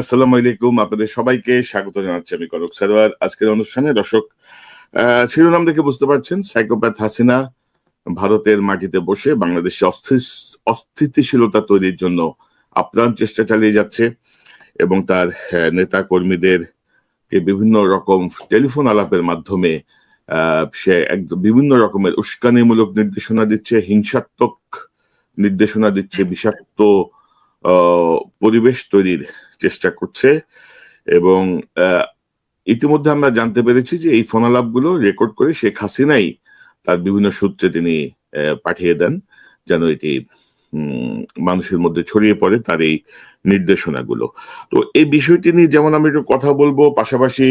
আসসালামু আলাইকুম, আপনাদের সবাইকে স্বাগত জানাচ্ছি আমি কনক সারোয়ার। আজকের অনুষ্ঠানে দর্শক, শিরোনাম দেখে বুঝতে পারছেন, সাইকোপ্যাথ হাসিনা ভারতের মাটিতে বসে বাংলাদেশে অস্থিতিশীলতা তৈরির জন্য আপ্রাণ চেষ্টা চালিয়ে যাচ্ছে এবং তার নেতা কর্মীদের বিভিন্ন রকম টেলিফোন আলাপের মাধ্যমে সে একদম বিভিন্ন রকমের উস্কানিমূলক নির্দেশনা দিচ্ছে, হিংসাত্মক নির্দেশনা দিচ্ছে, বিষাক্ত পরিবেশ তৈরির চেষ্টা করছে। এবং ইতিমধ্যে আমরা জানতে পেরেছি যে এই ফোনালাপগুলো রেকর্ড করে শেখ হাসিনাই তার বিভিন্ন সূত্রে তিনি পাঠিয়ে দেন, যেন এটি মানুষের মধ্যে ছড়িয়ে পড়ে তার এই নির্দেশনাগুলো। তো এই বিষয়টি নিয়ে যেমন আমি একটু কথা বলবো, পাশাপাশি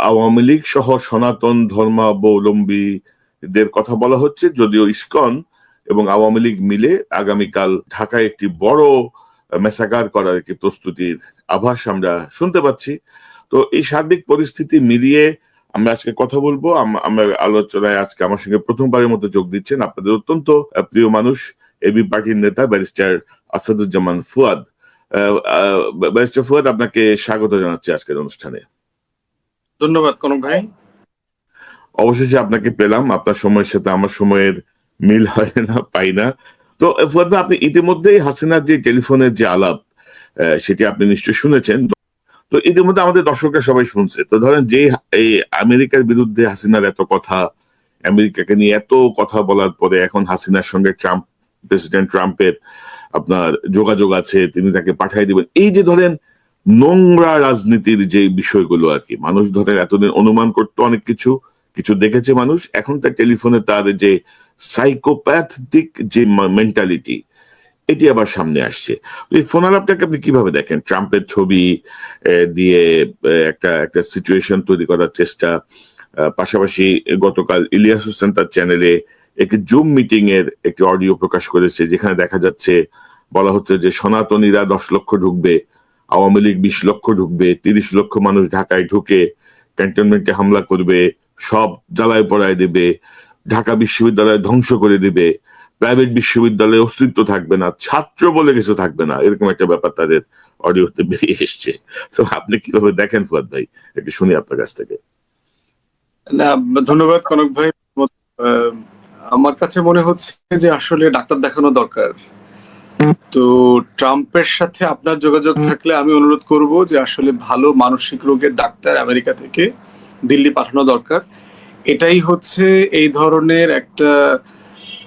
আওয়ামী লীগ সহ সনাতন ধর্মাবলম্বীদের কথা বলা হচ্ছে, যদিও ইসকন এবং আওয়ামী লীগ মিলে আগামীকাল ঢাকায় একটি বড় মেসাকার করার একটি প্রস্তুতির আভাস আমরা শুনতে পাচ্ছি। তো এই সার্বিক পরিস্থিতি মিলিয়ে আমরা আজকে কথা বলবো। আমরা আলোচনায় আজকে আমার সঙ্গে প্রথমবারের মতো যোগ দিচ্ছেন আপনাদের অত্যন্ত প্রিয় মানুষ, এবি পার্টির নেতা ব্যারিস্টার আসাদুজ্জামান ফুয়াদ। ব্যারিস্টার ফুয়াদ, আপনাকে স্বাগত জানাচ্ছি আজকের অনুষ্ঠানে। ধন্যবাদ কনক ভাই। অবশেষে আপনাকে পেলাম, আপনার সময়ের সাথে আমার সময়ের মিল হয় না, পাই না। তো ফুয়াদ ভাই, আপনি ইতিমধ্যেই হাসিনার যে টেলিফোনের যে আলাপ সেটি আপনি নিশ্চয়ই শুনেছেন। তো ইতিমধ্যে আমাদের দর্শকরা সবাই শুনছে। তো ধরেন, যে এই আমেরিকার বিরুদ্ধে হাসিনার এত কথা, আমেরিকাকে নিয়ে এত কথা বলার পরে এখন হাসিনার সঙ্গে প্রেসিডেন্ট ট্রাম্পের আপনার যোগাযোগ আছে, তিনি তাকে পাঠিয়ে দিবেন, এই যে ধরেন নোংরা রাজনীতির যে বিষয়গুলো আর কি, মানুষ ধরেন এতদিন অনুমান করতো অনেক কিছু কিছু দেখেছে মানুষ, এখন তার টেলিফোনে তার যে সাইকোপ্যাথিক যে মেন্টালিটি, এটি আবার সামনে আসছে। এই ফোন আলাপটাকে আপনি কিভাবে দেখেন? ট্রাম্পের ছবি দিয়ে একটা একটা সিচুয়েশন তৈরি করার চেষ্টা, পাশাপাশি গতকাল ইলিয়াস হোসেন তার চ্যানেলে একটি জুম মিটিং এর একটি অডিও প্রকাশ করেছে, যেখানে দেখা যাচ্ছে, বলা হচ্ছে যে সনাতনীরা 10 লক্ষ ঢুকবে, আওয়ামী লীগ 20 লক্ষ ঢুকবে, 30 লক্ষ মানুষ ঢাকায় ঢুকে ক্যান্টনমেন্টে হামলা করবে, সব জ্বালায় পড়ায় দেবে, ঢাকা বিশ্ববিদ্যালয় ধ্বংস করে দিবে, প্রাইভেট বিশ্ববিদ্যালয়ে অস্তিত্ব থাকবে না, ছাত্র বলে কিছু থাকবে না, এরকম একটা ব্যাপার তাদের অডিওতে বেরিয়ে এসছে। তো আপনি কিভাবে দেখেন ফুয়াদ ভাই, একটু শুনি আপনার কাছ থেকে। না, ধন্যবাদ কনক ভাই। আমার কাছে মনে হচ্ছে যে আসলে ডাক্তার দেখানো দরকার। তো ট্রাম্পের সাথে আপনার যোগাযোগ থাকলে আমি অনুরোধ করব যে আসলে ভালো মানসিক রোগের ডাক্তার আমেরিকা থেকে দিল্লি পাঠানো দরকার। এটাই হচ্ছে এই ধরনের একটা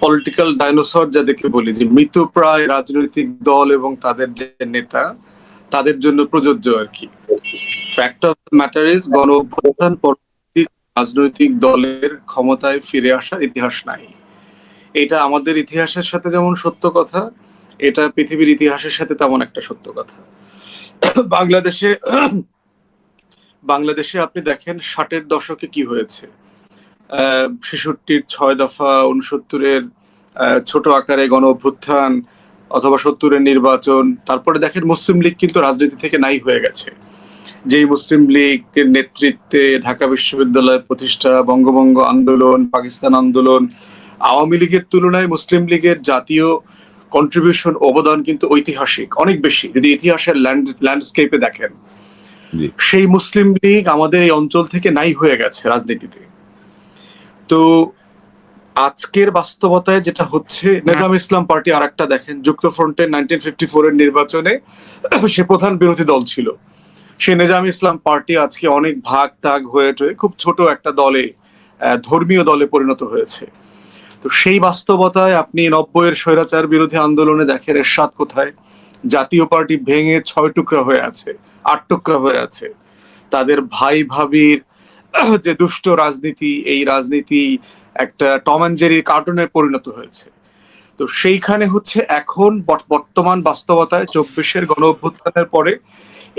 পলিটিক্যাল ডাইনোসর যাদেরকে বলি, যে মৃতপ্রায় রাজনৈতিক দল এবং তাদের যে নেতা, তাদের জন্য প্রযোজ্য আর কি। Fact of the matter is, গণ অভ্যুত্থান পরবর্তী রাজনৈতিক দলের ক্ষমতায় ফিরে আসার ইতিহাস নাই। এটা আমাদের ইতিহাসের সাথে যেমন সত্য কথা, এটা পৃথিবীর ইতিহাসের সাথে তেমন একটা সত্য কথা। বাংলাদেশে আপনি দেখেন 60-এর দশকে কি হয়েছে, 66-র 6 দফা, 69-এর ছোট আকারে গণ অভ্যুত্থান, অথবা 70-এর নির্বাচন। তারপরে দেখেন মুসলিম লীগ কিন্তু রাজনীতি থেকে নাই হয়ে গেছে। যেই মুসলিম লীগের নেতৃত্বে ঢাকা বিশ্ববিদ্যালয় প্রতিষ্ঠা, বঙ্গভঙ্গ আন্দোলন, পাকিস্তান আন্দোলন, আওয়ামী লীগের তুলনায় মুসলিম লীগের জাতীয় কন্ট্রিবিউশন, অবদান কিন্তু ঐতিহাসিক, অনেক বেশি। যদি ইতিহাসের ল্যান্ডস্কেপে দেখেন, সেই মুসলিম লীগ আমাদের এই অঞ্চল থেকে নাই হয়ে গেছে রাজনীতিতে। তো আজকের বাস্তবতায় যেটা হচ্ছে, নেজাম ইসলাম পার্টি আর একটা দেখেন, যুক্তফ্রন্টের 1954-এর নির্বাচনে সে প্রধান বিরোধী দল ছিল। সে নেজাম ইসলাম পার্টি আজকে অনেক ভাগ টাগ হয়ে খুব ছোট একটা দলে, ধর্মীয় দলে পরিণত হয়েছে। তো সেই বাস্তবতায় আপনি 90-এর স্বৈরাচার বিরোধী আন্দোলনে দেখেন এরশাদ কোথায়, জাতীয় পার্টি ভেঙে 6 টুকরা হয়ে আছে, 8 টুকরা হয়ে আছে। তাদের ভাই ভাবির যে দুষ্ট রাজনীতি, এই রাজনীতি একটা টম অ্যান্ড জেরির কার্টুনে পরিণত হয়েছে। তো সেইখানে হচ্ছে এখন বর্তমান বাস্তবতায় 24-এর গণ অভ্যুত্থানের পরে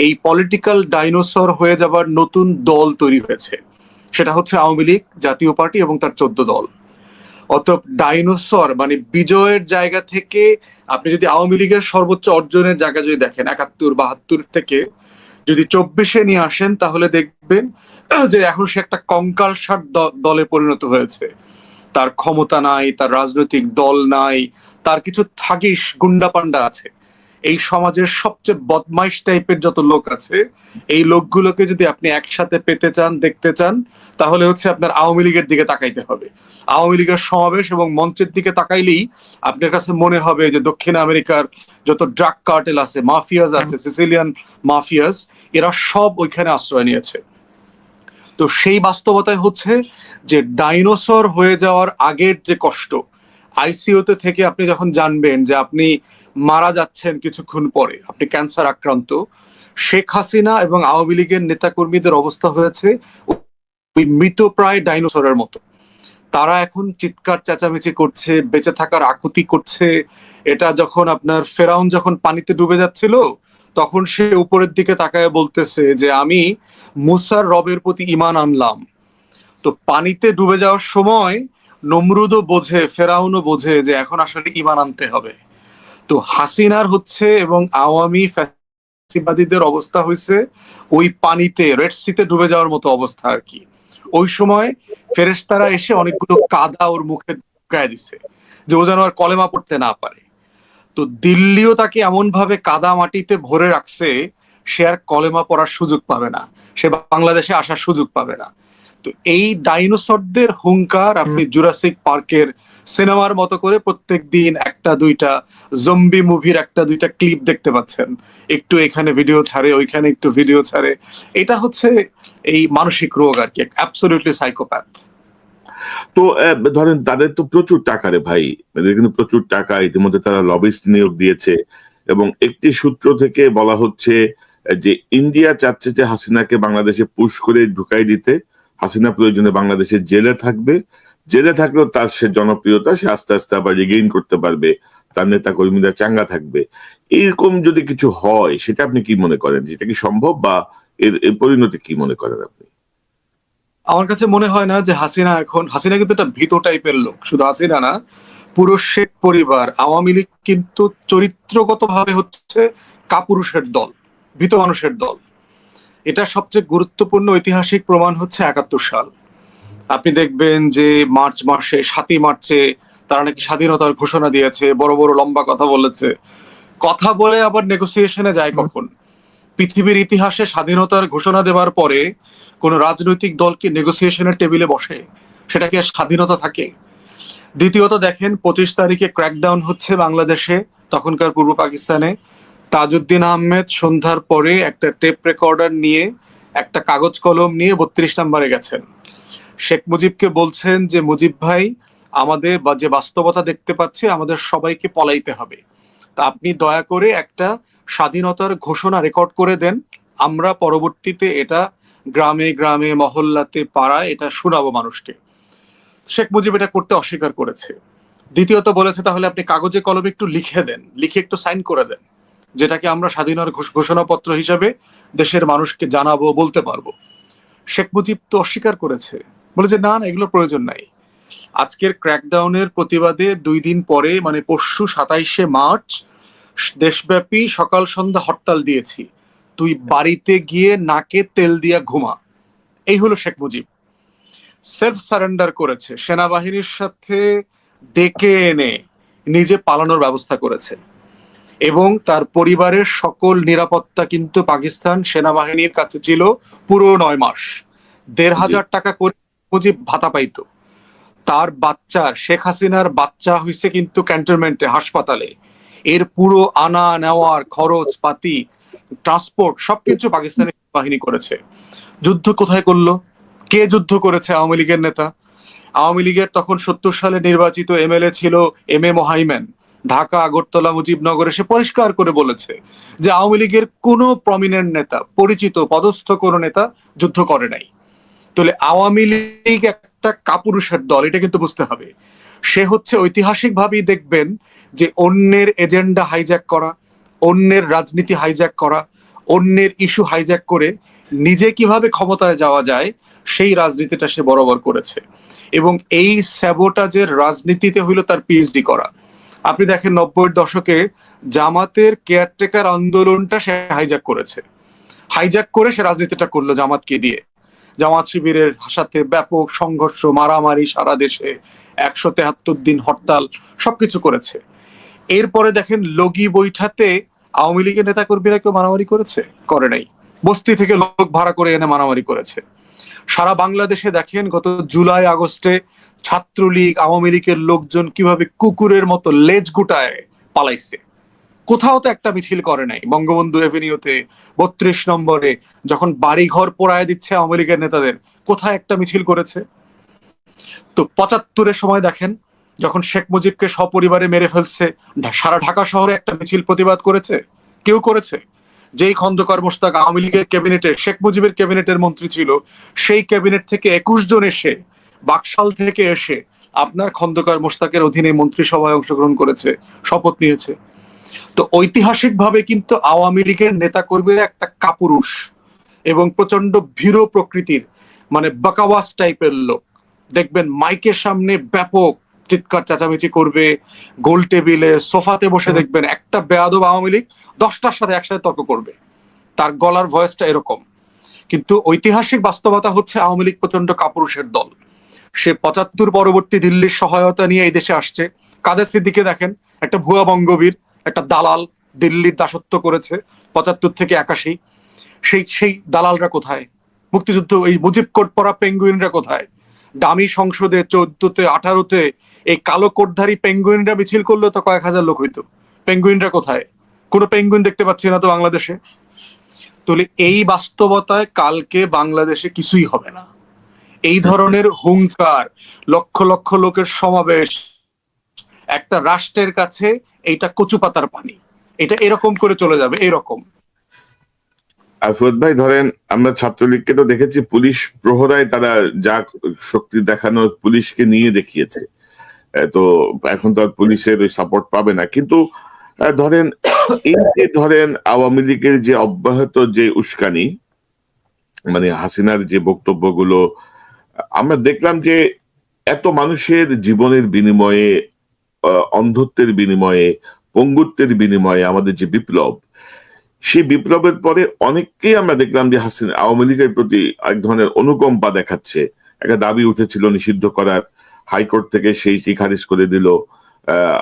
এই পলিটিক্যাল ডাইনোসর হয়ে যাবার নতুন দল তৈরি হয়েছে, সেটা হচ্ছে আওয়ামী লীগ, জাতীয় পার্টি এবং তার 14 দল। অতএব ডাইনোসর মানে বিজয়ের জায়গা থেকে আপনি যদি আওয়ামী লীগের সর্বোচ্চ অর্জনের জায়গা যদি দেখেন 71-72 থেকে যদি 24-এ নিয়ে আসেন, তাহলে দেখবেন যে এখন সে একটা কঙ্কালসার দলে পরিণত হয়েছে। তার ক্ষমতা নাই, তার রাজনৈতিক দল নাই, তার কিছু থাগিস গুন্ডা পান্ডা আছে। এই সমাজের সবচেয়ে বদমাইশ টাইপের যত লোক আছে, এই লোকগুলোকে যদি আপনি একসাথে পেতে চান, দেখতে চান, তাহলে হচ্ছে আপনার আওয়ামী লীগের দিকে তাকাইতে হবে। আওয়ামী লীগের সমাবেশ এবং মঞ্চের দিকে তাকাইলেই আপনার কাছে মনে হবে যে দক্ষিণ আমেরিকার যত ড্রাগ কার্টেল আছে, মাফিয়াজ আছে, সিসিলিয়ান মাফিয়াজ, এরা সব ওইখানে আশ্রয় নিয়েছে। তো সেই বাস্তবতায় হচ্ছে যে ডাইনোসর হয়ে যাওয়ার আগের যে কষ্ট, আইসিইউতে থেকে আপনি যখন জানবেন যে আপনি মারা যাচ্ছেন কিছুক্ষণ পরে, আপনি ক্যান্সার আক্রান্ত, শেখ হাসিনা এবং আওয়ামী লীগের নেতাকর্মীদের অবস্থা হয়েছে ওই মৃতপ্রায় ডাইনোসরের মতো। তারা এখন চিৎকার চেঁচামেচি করছে, বেঁচে থাকার আকুতি করছে। এটা যখন আপনার ফেরাউন যখন পানিতে ডুবে যাচ্ছিল, তখন সে উপরের দিকে তাকায় বলতেছে যে আমি মুসার রবের প্রতি ঈমান আনলাম। তো পানিতে ডুবে যাওয়ার সময় নমরুদও বোঝে, ফেরাউনও বোঝে যে এখন আসলে ঈমান আনতে হবে। তো হাসিনার হচ্ছে এবং আওয়ামী ফ্যাসিবাদীদের অবস্থা হয়েছে ওই পানিতে, রেড সিতে ডুবে যাওয়ার মতো অবস্থা আর কি। ওই সময় ফেরেশতারা এসে অনেকগুলো কাদা ওর মুখে ঢুকায় দিছে যে ও যেন আর কলেমা পড়তে না পারে। তো দিল্লিও তাকে এমন ভাবে কাদা মাটিতে ভরে রাখছে, সে আর কলেমা পড়ার সুযোগ পাবে না, সে বাংলাদেশে আসার সুযোগ পাবে না। তো এই ডাইনোসরদের হুঙ্কার আপনি জুরাসিক পার্কের সিনেমার মতো করে প্রত্যেক দিন একটা দুইটা জম্বি মুভির একটা দুইটা ক্লিপ দেখতে পাচ্ছেন। একটু এখানে ভিডিও ছাড়ে, ওইখানে একটু ভিডিও ছাড়ে। এটা হচ্ছে এই মানসিক রোগ আর কি, অ্যাবসলিউটলি সাইকোপ্যাথ। তো ধরেন তাদের তো প্রচুর টাকা রে ভাই, এদের কিন্তু প্রচুর টাকা, ইতিমধ্যে তারা লবিস্ট নিয়োগ দিয়েছে এবং একটি সূত্র থেকে বলা হচ্ছে যে ইন্ডিয়া চাচ্ছে যে হাসিনাকে বাংলাদেশে পুশ করে ঢুকাই দিতে। হাসিনা প্রয়োজনে বাংলাদেশে জেলে থাকবে, জেলে থাকলেও তার সে জনপ্রিয়তা সে আস্তে আস্তে আবার রিগেইন করতে পারবে, তার নেতা কর্মীরা চাঙ্গা থাকবে। এইরকম যদি কিছু হয় সেটা আপনি কি মনে করেন, সেটা কি সম্ভব, বা এর পরিণতি কি মনে করেন আপনি? আমার কাছে মনে হয় না যে হাসিনা কিন্তু একটা ভীত টাইপের লোক। শুধু হাসিনা না, পুরো শেখ পরিবার, আওয়ামী লীগ কিন্তু চরিত্রগত ভাবে হচ্ছে কাপুরুষের দল, ভীত মানুষের দল। এটা সবচেয়ে গুরুত্বপূর্ণ ঐতিহাসিক প্রমাণ হচ্ছে ৭১ সাল। আপনি দেখবেন যে মার্চ মাসে, ৭ই মার্চে তারা নাকি স্বাধীনতার ঘোষণা দিয়েছে, বড় বড় লম্বা কথা বলেছে। কথা বলে আবার নেগোসিয়েশনে যায় কখন? পৃথিবীর ইতিহাসে স্বাধীনতার ঘোষণা দেওয়ার পরে কোন রাজনৈতিক দল কি নেগোসিয়েশনের টেবিলে বসে? সেটা কি আর স্বাধীনতা থাকে? দ্বিতীয়ত দেখেন ২৫ তারিখে ক্র্যাকডাউন হচ্ছে বাংলাদেশে, তখনকার পূর্ব পাকিস্তানে। তাজউদ্দিন আহমেদ সন্ধ্যার পরে একটা টেপ রেকর্ডার নিয়ে, একটা কাগজ কলম নিয়ে ৩২ নম্বরে গেছেন। শেখ মুজিবকে বলছেন যে মুজিব ভাই, আমাদের যে বাস্তবতা দেখতে পাচ্ছি, আমাদের সবাইকে পলাইতে হবে। তা আপনি দয়া করে একটা স্বাধীনতার ঘোষণা রেকর্ড করে দেন, আমরা পরবর্তীতে এটা গ্রামে গ্রামে, মহল্লাতে, পাড়ায় এটা শোনাবো মানুষকে। শেখ মুজিব এটা করতে অস্বীকার করেছে। দ্বিতীয়ত বলেছে তাহলে আপনি কাগজে কলমে একটু লিখে দেন, লিখে একটু সাইন করে দেন, যেটাকে আমরা স্বাধীনতার ঘোষণাপত্র হিসাবে দেশের মানুষকে জানাবো, বলতে পারবো। শেখ মুজিব তো অস্বীকার করেছে, বলেছে না না, এগুলোর প্রয়োজন নাই। আজকের ক্র্যাকডাউনের প্রতিবাদে ২ দিন পরে, মানে পরশু ২৭শে মার্চ, দেশব্যাপী সকাল সন্ধ্যা হরতাল দিয়েছি, তুই বাড়িতে গিয়ে নাকে তেল দিয়া ঘুমা। এই হলো শেখ মুজিব। সেলফ সারেন্ডার করেছে, সেনাবাহিনীর সাথে ডেকে এনে নিজে পালানোর ব্যবস্থা করেছে এবং তার পরিবারের সকল নিরাপত্তা কিন্তু পাকিস্তান সেনাবাহিনীর কাছে ছিল পুরো ৯ মাস। ১৫০০ টাকা করে মুজিব ভাতা পাইতো। তার বাচ্চা, শেখ হাসিনার বাচ্চা হইছে কিন্তু ক্যান্টনমেন্টে, হাসপাতালে। এর পুরো আনা নেওয়ার খরচ পাতি, ট্রান্সপোর্ট সবকিছু পাকিস্তানি বাহিনী করেছে। যুদ্ধ কোথায় করলো? কে যুদ্ধ করেছে? আওয়ামী লীগের নেতা। আওয়ামী লীগের তখন ৭০ সালে নির্বাচিত এমএলএ ছিল এম এ মোহাইমেন। ঢাকা, আগরতলা, মুজিবনগরে সে পরিষ্কার করে বলেছে যে আওয়ামী লীগের কোনো প্রমিনেন্ট নেতা, পরিচিত পদস্থ কোনো নেতা যুদ্ধ করে নাই। তাহলে আওয়ামী লীগ একটা কাপুরুষের দল, এটা কিন্তু বুঝতে হবে। সে হচ্ছে ঐতিহাসিকভাবেই দেখবেন যে অন্যের এজেন্ডা হাইজ্যাক করা, অন্যের রাজনীতি হাইজ্যাক করা, অন্যের ইস্যু হাইজ্যাক করে নিজে কিভাবে ক্ষমতায় যাওয়া যায় সেই রাজনীতিটা সে বরাবর করেছে। এবং এই স্যাবোটাজের রাজনীতিতে হইল তার পিএইচডি করা। আপনি দেখেন ৯০-এর দশকে জামাতের কেয়ারটেকার আন্দোলনটা সে হাইজ্যাক করেছে, হাইজ্যাক করে সে রাজনীতিটা করলো জামাতকে দিয়ে। জামাত শিবিরের সাথে ব্যাপক সংঘর্ষ, মারামারি সারা দেশে, ১৭৩ দিন হরতাল, সবকিছু করেছে। এরপরে দেখেন লগি বৈঠাতে আওয়ামী লীগের নেতা কর্মীরা কেউ মারামারি করেছে? করে নাই। বস্তি থেকে লোক ভাড়া করে এনে মারামারি করেছে। সারা বাংলাদেশে দেখেন গত জুলাই আগস্টে ছাত্রলীগ আওয়ামী লীগের লোকজন কিভাবে কুকুরের মতো লেজ গুটায় পালাইছে। কোথাও তো একটা মিছিল করে নাই। বঙ্গবন্ধু এভিনিউতে ৩২ নম্বরে যখন বাড়ি ঘর পোড়ায় দিচ্ছে আওয়ামী লীগের নেতাদের, কোথায় একটা মিছিল করেছে? তো ৭৫-এর সময় দেখেন যখন শেখ মুজিবকে সপরিবারে মেরে ফেলছে, সারা ঢাকা শহরে একটা মিছিল প্রতিবাদ করেছে? কেউ করেছে? যেই খন্দকার মোশতাক আওয়ামী লীগের ক্যাবিনেটে শেখ মুজিবের ক্যাবিনেটের মন্ত্রী ছিল, সেই ক্যাবিনেট থেকে ২১ জন এসে, বাকশাল থেকে এসে আপনার খন্দকার মোশতাকের অধীনে মন্ত্রিসভায় অংশগ্রহণ করেছে, শপথ নিয়েছে। তো ঐতিহাসিক ভাবে কিন্তু আওয়ামী লীগের নেতা কর্মীরা একটা কাপুরুষ এবং প্রচন্ড ভীরু প্রকৃতির, মানে বাকাওয়াস টাইপের লোক। দেখবেন মাইকের সামনে ব্যাপক চিৎকার চেঁচামেচি করবে, গোল টেবিলে সোফাতে বসে দেখবেন একটা বেয়াদব আওয়ামী লীগ 10টার সাথে একসাথে তর্ক করবে, তার গলার ভয়েসটা এরকম। কিন্তু ঐতিহাসিক বাস্তবতা হচ্ছে আওয়ামী লীগ প্রচন্ড কাপুরুষের দল। সে ৭৫ পরবর্তী দিল্লির সহায়তা নিয়ে এই দেশে আসছে। কাদের সিদ্দিকে দেখেন, একটা ভুয়া বঙ্গবীর, একটা দালাল, দিল্লির দাসত্ব করেছে ৭৫ থেকে ৮১। সেই দালালরা কোথায়? মুক্তিযুদ্ধ এই মুজিব কোট পরা পেঙ্গুইনরা কোথায়? দামি সংসদে ১৪তে ১৮তে এই কালো কোটধারী পেঙ্গুইনরা মিছিল করলো তো কয়েক হাজার লোক হইতো। পেঙ্গুইনরা কোথায়? কোনো পেঙ্গুইন দেখতে পাচ্ছি না তো বাংলাদেশে। তাহলে এই বাস্তবতায় কালকে বাংলাদেশে কিছুই হবে না। এই ধরনের হুঙ্কার, লক্ষ লক্ষ লোকের সমাবেশ একটা রাষ্ট্রের কাছে এইটা কচু পাতার পানি। এটা এরকম করে চলে যাবে, এরকম। আর ফুয়াদ ভাই ধরেন আমরা ছাত্রলীগকে তো দেখেছি পুলিশ প্রহরায় তারা যা শক্তি দেখানো পুলিশকে নিয়ে দেখিয়েছে। তো এখন তো আর পুলিশের ওই সাপোর্ট পাবে না। কিন্তু ধরেন এই যে ধরেন আওয়ামী লীগের যে অব্যাহত যে উস্কানি, মানে হাসিনার যে বক্তব্যগুলো আমরা দেখলাম যে এত মানুষের জীবনের বিনিময়ে, অন্ধত্বের বিনিময়ে, পঙ্গুত্বের বিনিময়ে আমাদের যে বিপ্লব, সেই বিপ্লবের পরে অনেককেই আমরা দেখলাম যে হাসিনা আওয়ামী লীগের প্রতি এক ধরনের অনুকম্পা দেখাচ্ছে। একটা দাবি উঠেছিল নিষিদ্ধ করার, হাইকোর্ট থেকে সেই খারিজ করে দিল।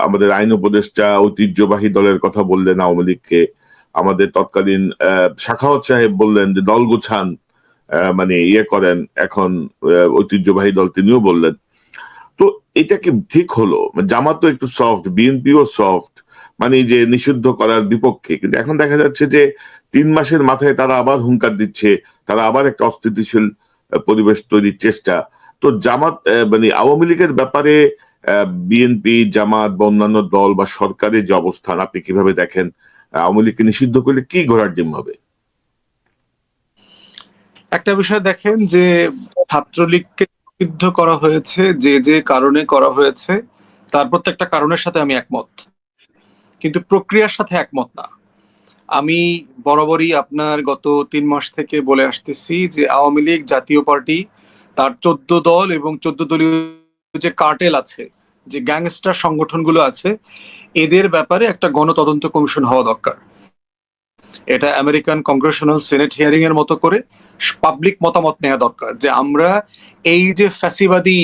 আমাদের আইন উপদেষ্টা ঐতিহ্যবাহী দলের কথা বললেন আওয়ামী লীগকে। আমাদের তৎকালীন সাখাওয়াত সাহেব বললেন যে দল গুছান, মানে ইয়ে করেন, এখন ঐতিহ্যবাহী দল তিনিও বললেন। তো এটা কি ঠিক হলো? জামাত তো একটু সফট, বিএনপিও সফট, মানে যে নিষিদ্ধ করার বিপক্ষে। কিন্তু এখন দেখা যাচ্ছে যে ৩ মাসের মাথায় তারা আবার হুঙ্কার দিচ্ছে, তারা আবার একটা অস্থিতিশীল পরিবেশ তৈরির চেষ্টা। তো জামাত মানে আওয়ামী লীগের ব্যাপারে বিএনপি, জামাত বা অন্যান্য দল বা সরকারের যে অবস্থান আপনি কিভাবে দেখেন? আওয়ামী লীগকে নিষিদ্ধ করলে কি ঘোড়ার ডিম হবে? একটা বিষয় দেখেন যে ছাত্রলীগকে নিষিদ্ধ করা হয়েছে যে যে কারণে করা হয়েছে, তার প্রত্যেকটা কারণের সাথে আমি একমত, কিন্তু প্রক্রিয়ার সাথে একমত না। আমি বরাবরই আপনার গত ৩ মাস থেকে বলে আসতেছি যে আওয়ামী লীগ জাতীয় পার্টি, তার ১৪ দল এবং ১৪ দলীয় যে কার্টেল আছে, যে গ্যাংস্টার সংগঠনগুলো আছে, এদের ব্যাপারে একটা গণতদন্ত কমিশন হওয়া দরকার। এটা আমেরিকান কংগ্রেশনাল সিনেট হিয়ারিং এর মতো করে পাবলিক মতামত নেওয়া দরকার যে আমরা এই যে ফ্যাসিবাদী,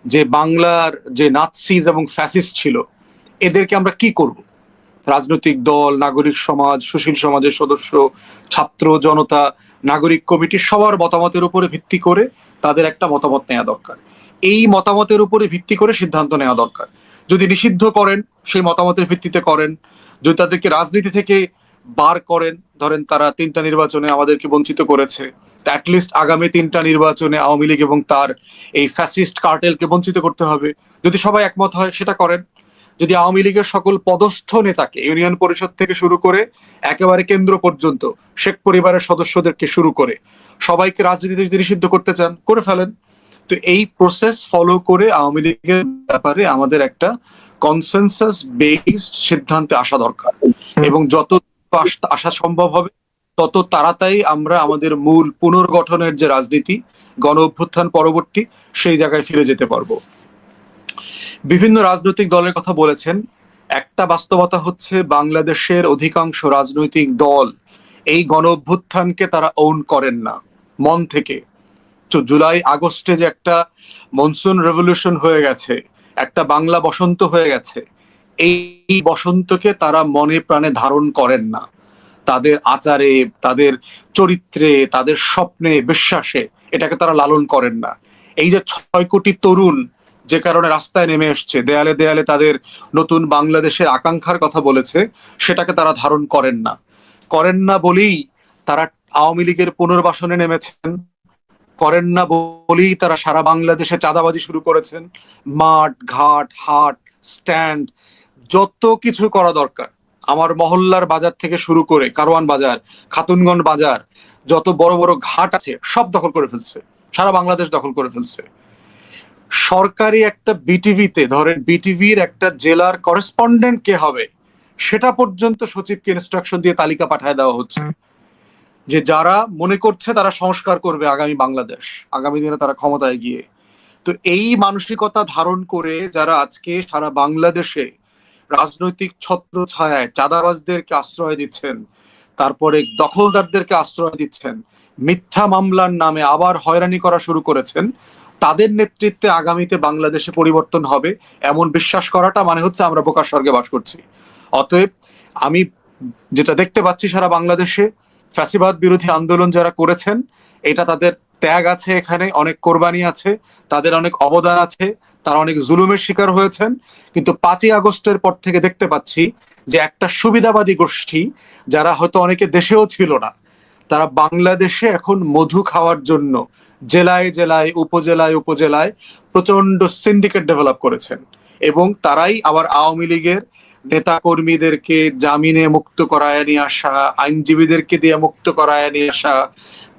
যে বাংলার যে নাৎসিজ এবং ফ্যাসিস্ট ছিল, এদেরকে আমরা কি করব। রাজনৈতিক দল, নাগরিক সমাজ, সুশীল সমাজের সদস্য, ছাত্র জনতা, নাগরিক কমিটি, সবার মতামতের উপরে ভিত্তি করে তাদের একটা মতামত নেওয়া দরকার। এই মতামতের উপরে ভিত্তি করে সিদ্ধান্ত নেওয়া দরকার। যদি নিষিদ্ধ করেন সেই মতামতের ভিত্তিতে করেন, যদি তাদেরকে রাজনীতি থেকে বার করেন, ধরেন তারা ৩টা নির্বাচনে আমাদেরকে বঞ্চিত করেছে, অ্যাটলিস্ট আগামী ৩টা নির্বাচনে আওয়ামী লীগ এবং তার এই ফ্যাসিস্ট কার্টেলকে বঞ্চিত করতে হবে। যদি সবাই একমত হয় সেটা করেন। যদি আওয়ামী লীগের সকল পদস্থ নেতাকে, ইউনিয়ন পরিষদ থেকে শুরু করে একেবারে কেন্দ্র পর্যন্ত, শেখ পরিবারের সদস্যদেরকে শুরু করে সবাইকে রাজনীতিতে যদি নিষিদ্ধ করতে চান করে ফেলেন। তো এই প্রসেস ফলো করে আওয়ামী লীগের ব্যাপারে আমাদের একটা কনসেনসাস বেসড সিদ্ধান্তে আসা দরকার, এবং যত আসা সম্ভব হবে তত তাড়াতাড়ি আমরা আমাদের মূল পুনর্গঠনের যে রাজনীতি, গণ অভ্যুত্থান পরবর্তী, সেই জায়গায় ফিরে যেতে পারবো। বিভিন্ন রাজনৈতিক দলের কথা বলেছেন। একটা বাস্তবতা হচ্ছে বাংলাদেশের অধিকাংশ রাজনৈতিক দল এই গণ অভ্যুত্থানকে তারা ওন করেন না মন থেকে। জুলাই আগস্টে যে একটা মনসুন রেভলিউশন হয়ে গেছে, একটা বাংলা বসন্ত হয়ে গেছে, এই বসন্তকে তারা মনে প্রাণে ধারণ করেন না। তাদের আচারে, তাদের চরিত্রে, তাদের স্বপ্নে, বিশ্বাসে এটাকে তারা লালন করেন না। এই যে 6 কোটি তরুণ যে কারণে রাস্তায় নেমে এসছে, দেয়ালে দেয়ালে তাদের নতুন বাংলাদেশের আকাঙ্ক্ষার কথা বলেছে, সেটাকে তারা ধারণ করেন না। করেন না বলেই তারা আওয়ামী লীগের পুনর্বাসনে নেমেছেন। করেন না বলেই তারা সারা বাংলাদেশে চাঁদাবাজি শুরু করেছেন। মাঠ, ঘাট, হাট, স্ট্যান্ড, যত কিছু করা দরকার, আমার মহল্লার বাজার থেকে শুরু করে কারওয়ান বাজার, খাতুনগঞ্জ বাজার, যত বড় বড় ঘাট আছে সব দখল করে ফেলছে, সারা বাংলাদেশ দখল করে ফেলছে। সরকারি একটা বিটিভিতে, ধরেন বিটিভির একটা জেলার করেসপন্ডেন্ট কে হবে সেটা পর্যন্ত সচিবকে ইনস্ট্রাকশন দিয়ে তালিকা পাঠায় দেওয়া হচ্ছে, যে যারা মনে করছে তারা সংস্কার করবে আগামী বাংলাদেশ, আগামী দিনে তারা ক্ষমতায় গিয়ে। তো এই মানসিকতা ধারণ করে যারা আজকে সারা বাংলাদেশে রাজনৈতিক ছত্র ছায়ায় চাঁদাবাজদেরকে আশ্রয় দিচ্ছেন, তারপরে দখলদারদেরকে আশ্রয় দিচ্ছেন, মিথ্যা মামলার নামে আবার হয়রানি করা শুরু করেছেন, তাদের নেতৃত্বে আগামীতে বাংলাদেশে পরিবর্তন হবে এমন বিশ্বাস করাটা মানে হচ্ছে আমরা বোকার স্বর্গে বাস করছি। অতএব আমি যেটা দেখতে পাচ্ছি সারা বাংলাদেশে ফ্যাসিবাদ বিরোধী আন্দোলন যারা করেছেন, এটা তাদের ত্যাগ আছে, এখানে অনেক কোরবানি আছে, তাদের অনেক অবদান আছে, তারা অনেক জুলুমের শিকার হয়েছেন। কিন্তু 5ই আগস্টের পর থেকে দেখতে পাচ্ছি যে একটা সুবিধাবাদী গোষ্ঠী, যারা হয়তো অনেকে দেশেও ছিল না, তারা বাংলাদেশে এখন মধু খাওয়ার জন্য জেলায় জেলায়, উপজেলায় উপজেলায় প্রচন্ড সিন্ডিকেট ডেভেলপ করেছেন। এবং তারাই আবার আওয়ামী লীগের নেতা কর্মীদেরকে জামিনে মুক্ত করায় নিয়ে আসা, আইনজীবীদেরকে দিয়ে মুক্ত করায় নিয়ে আসা,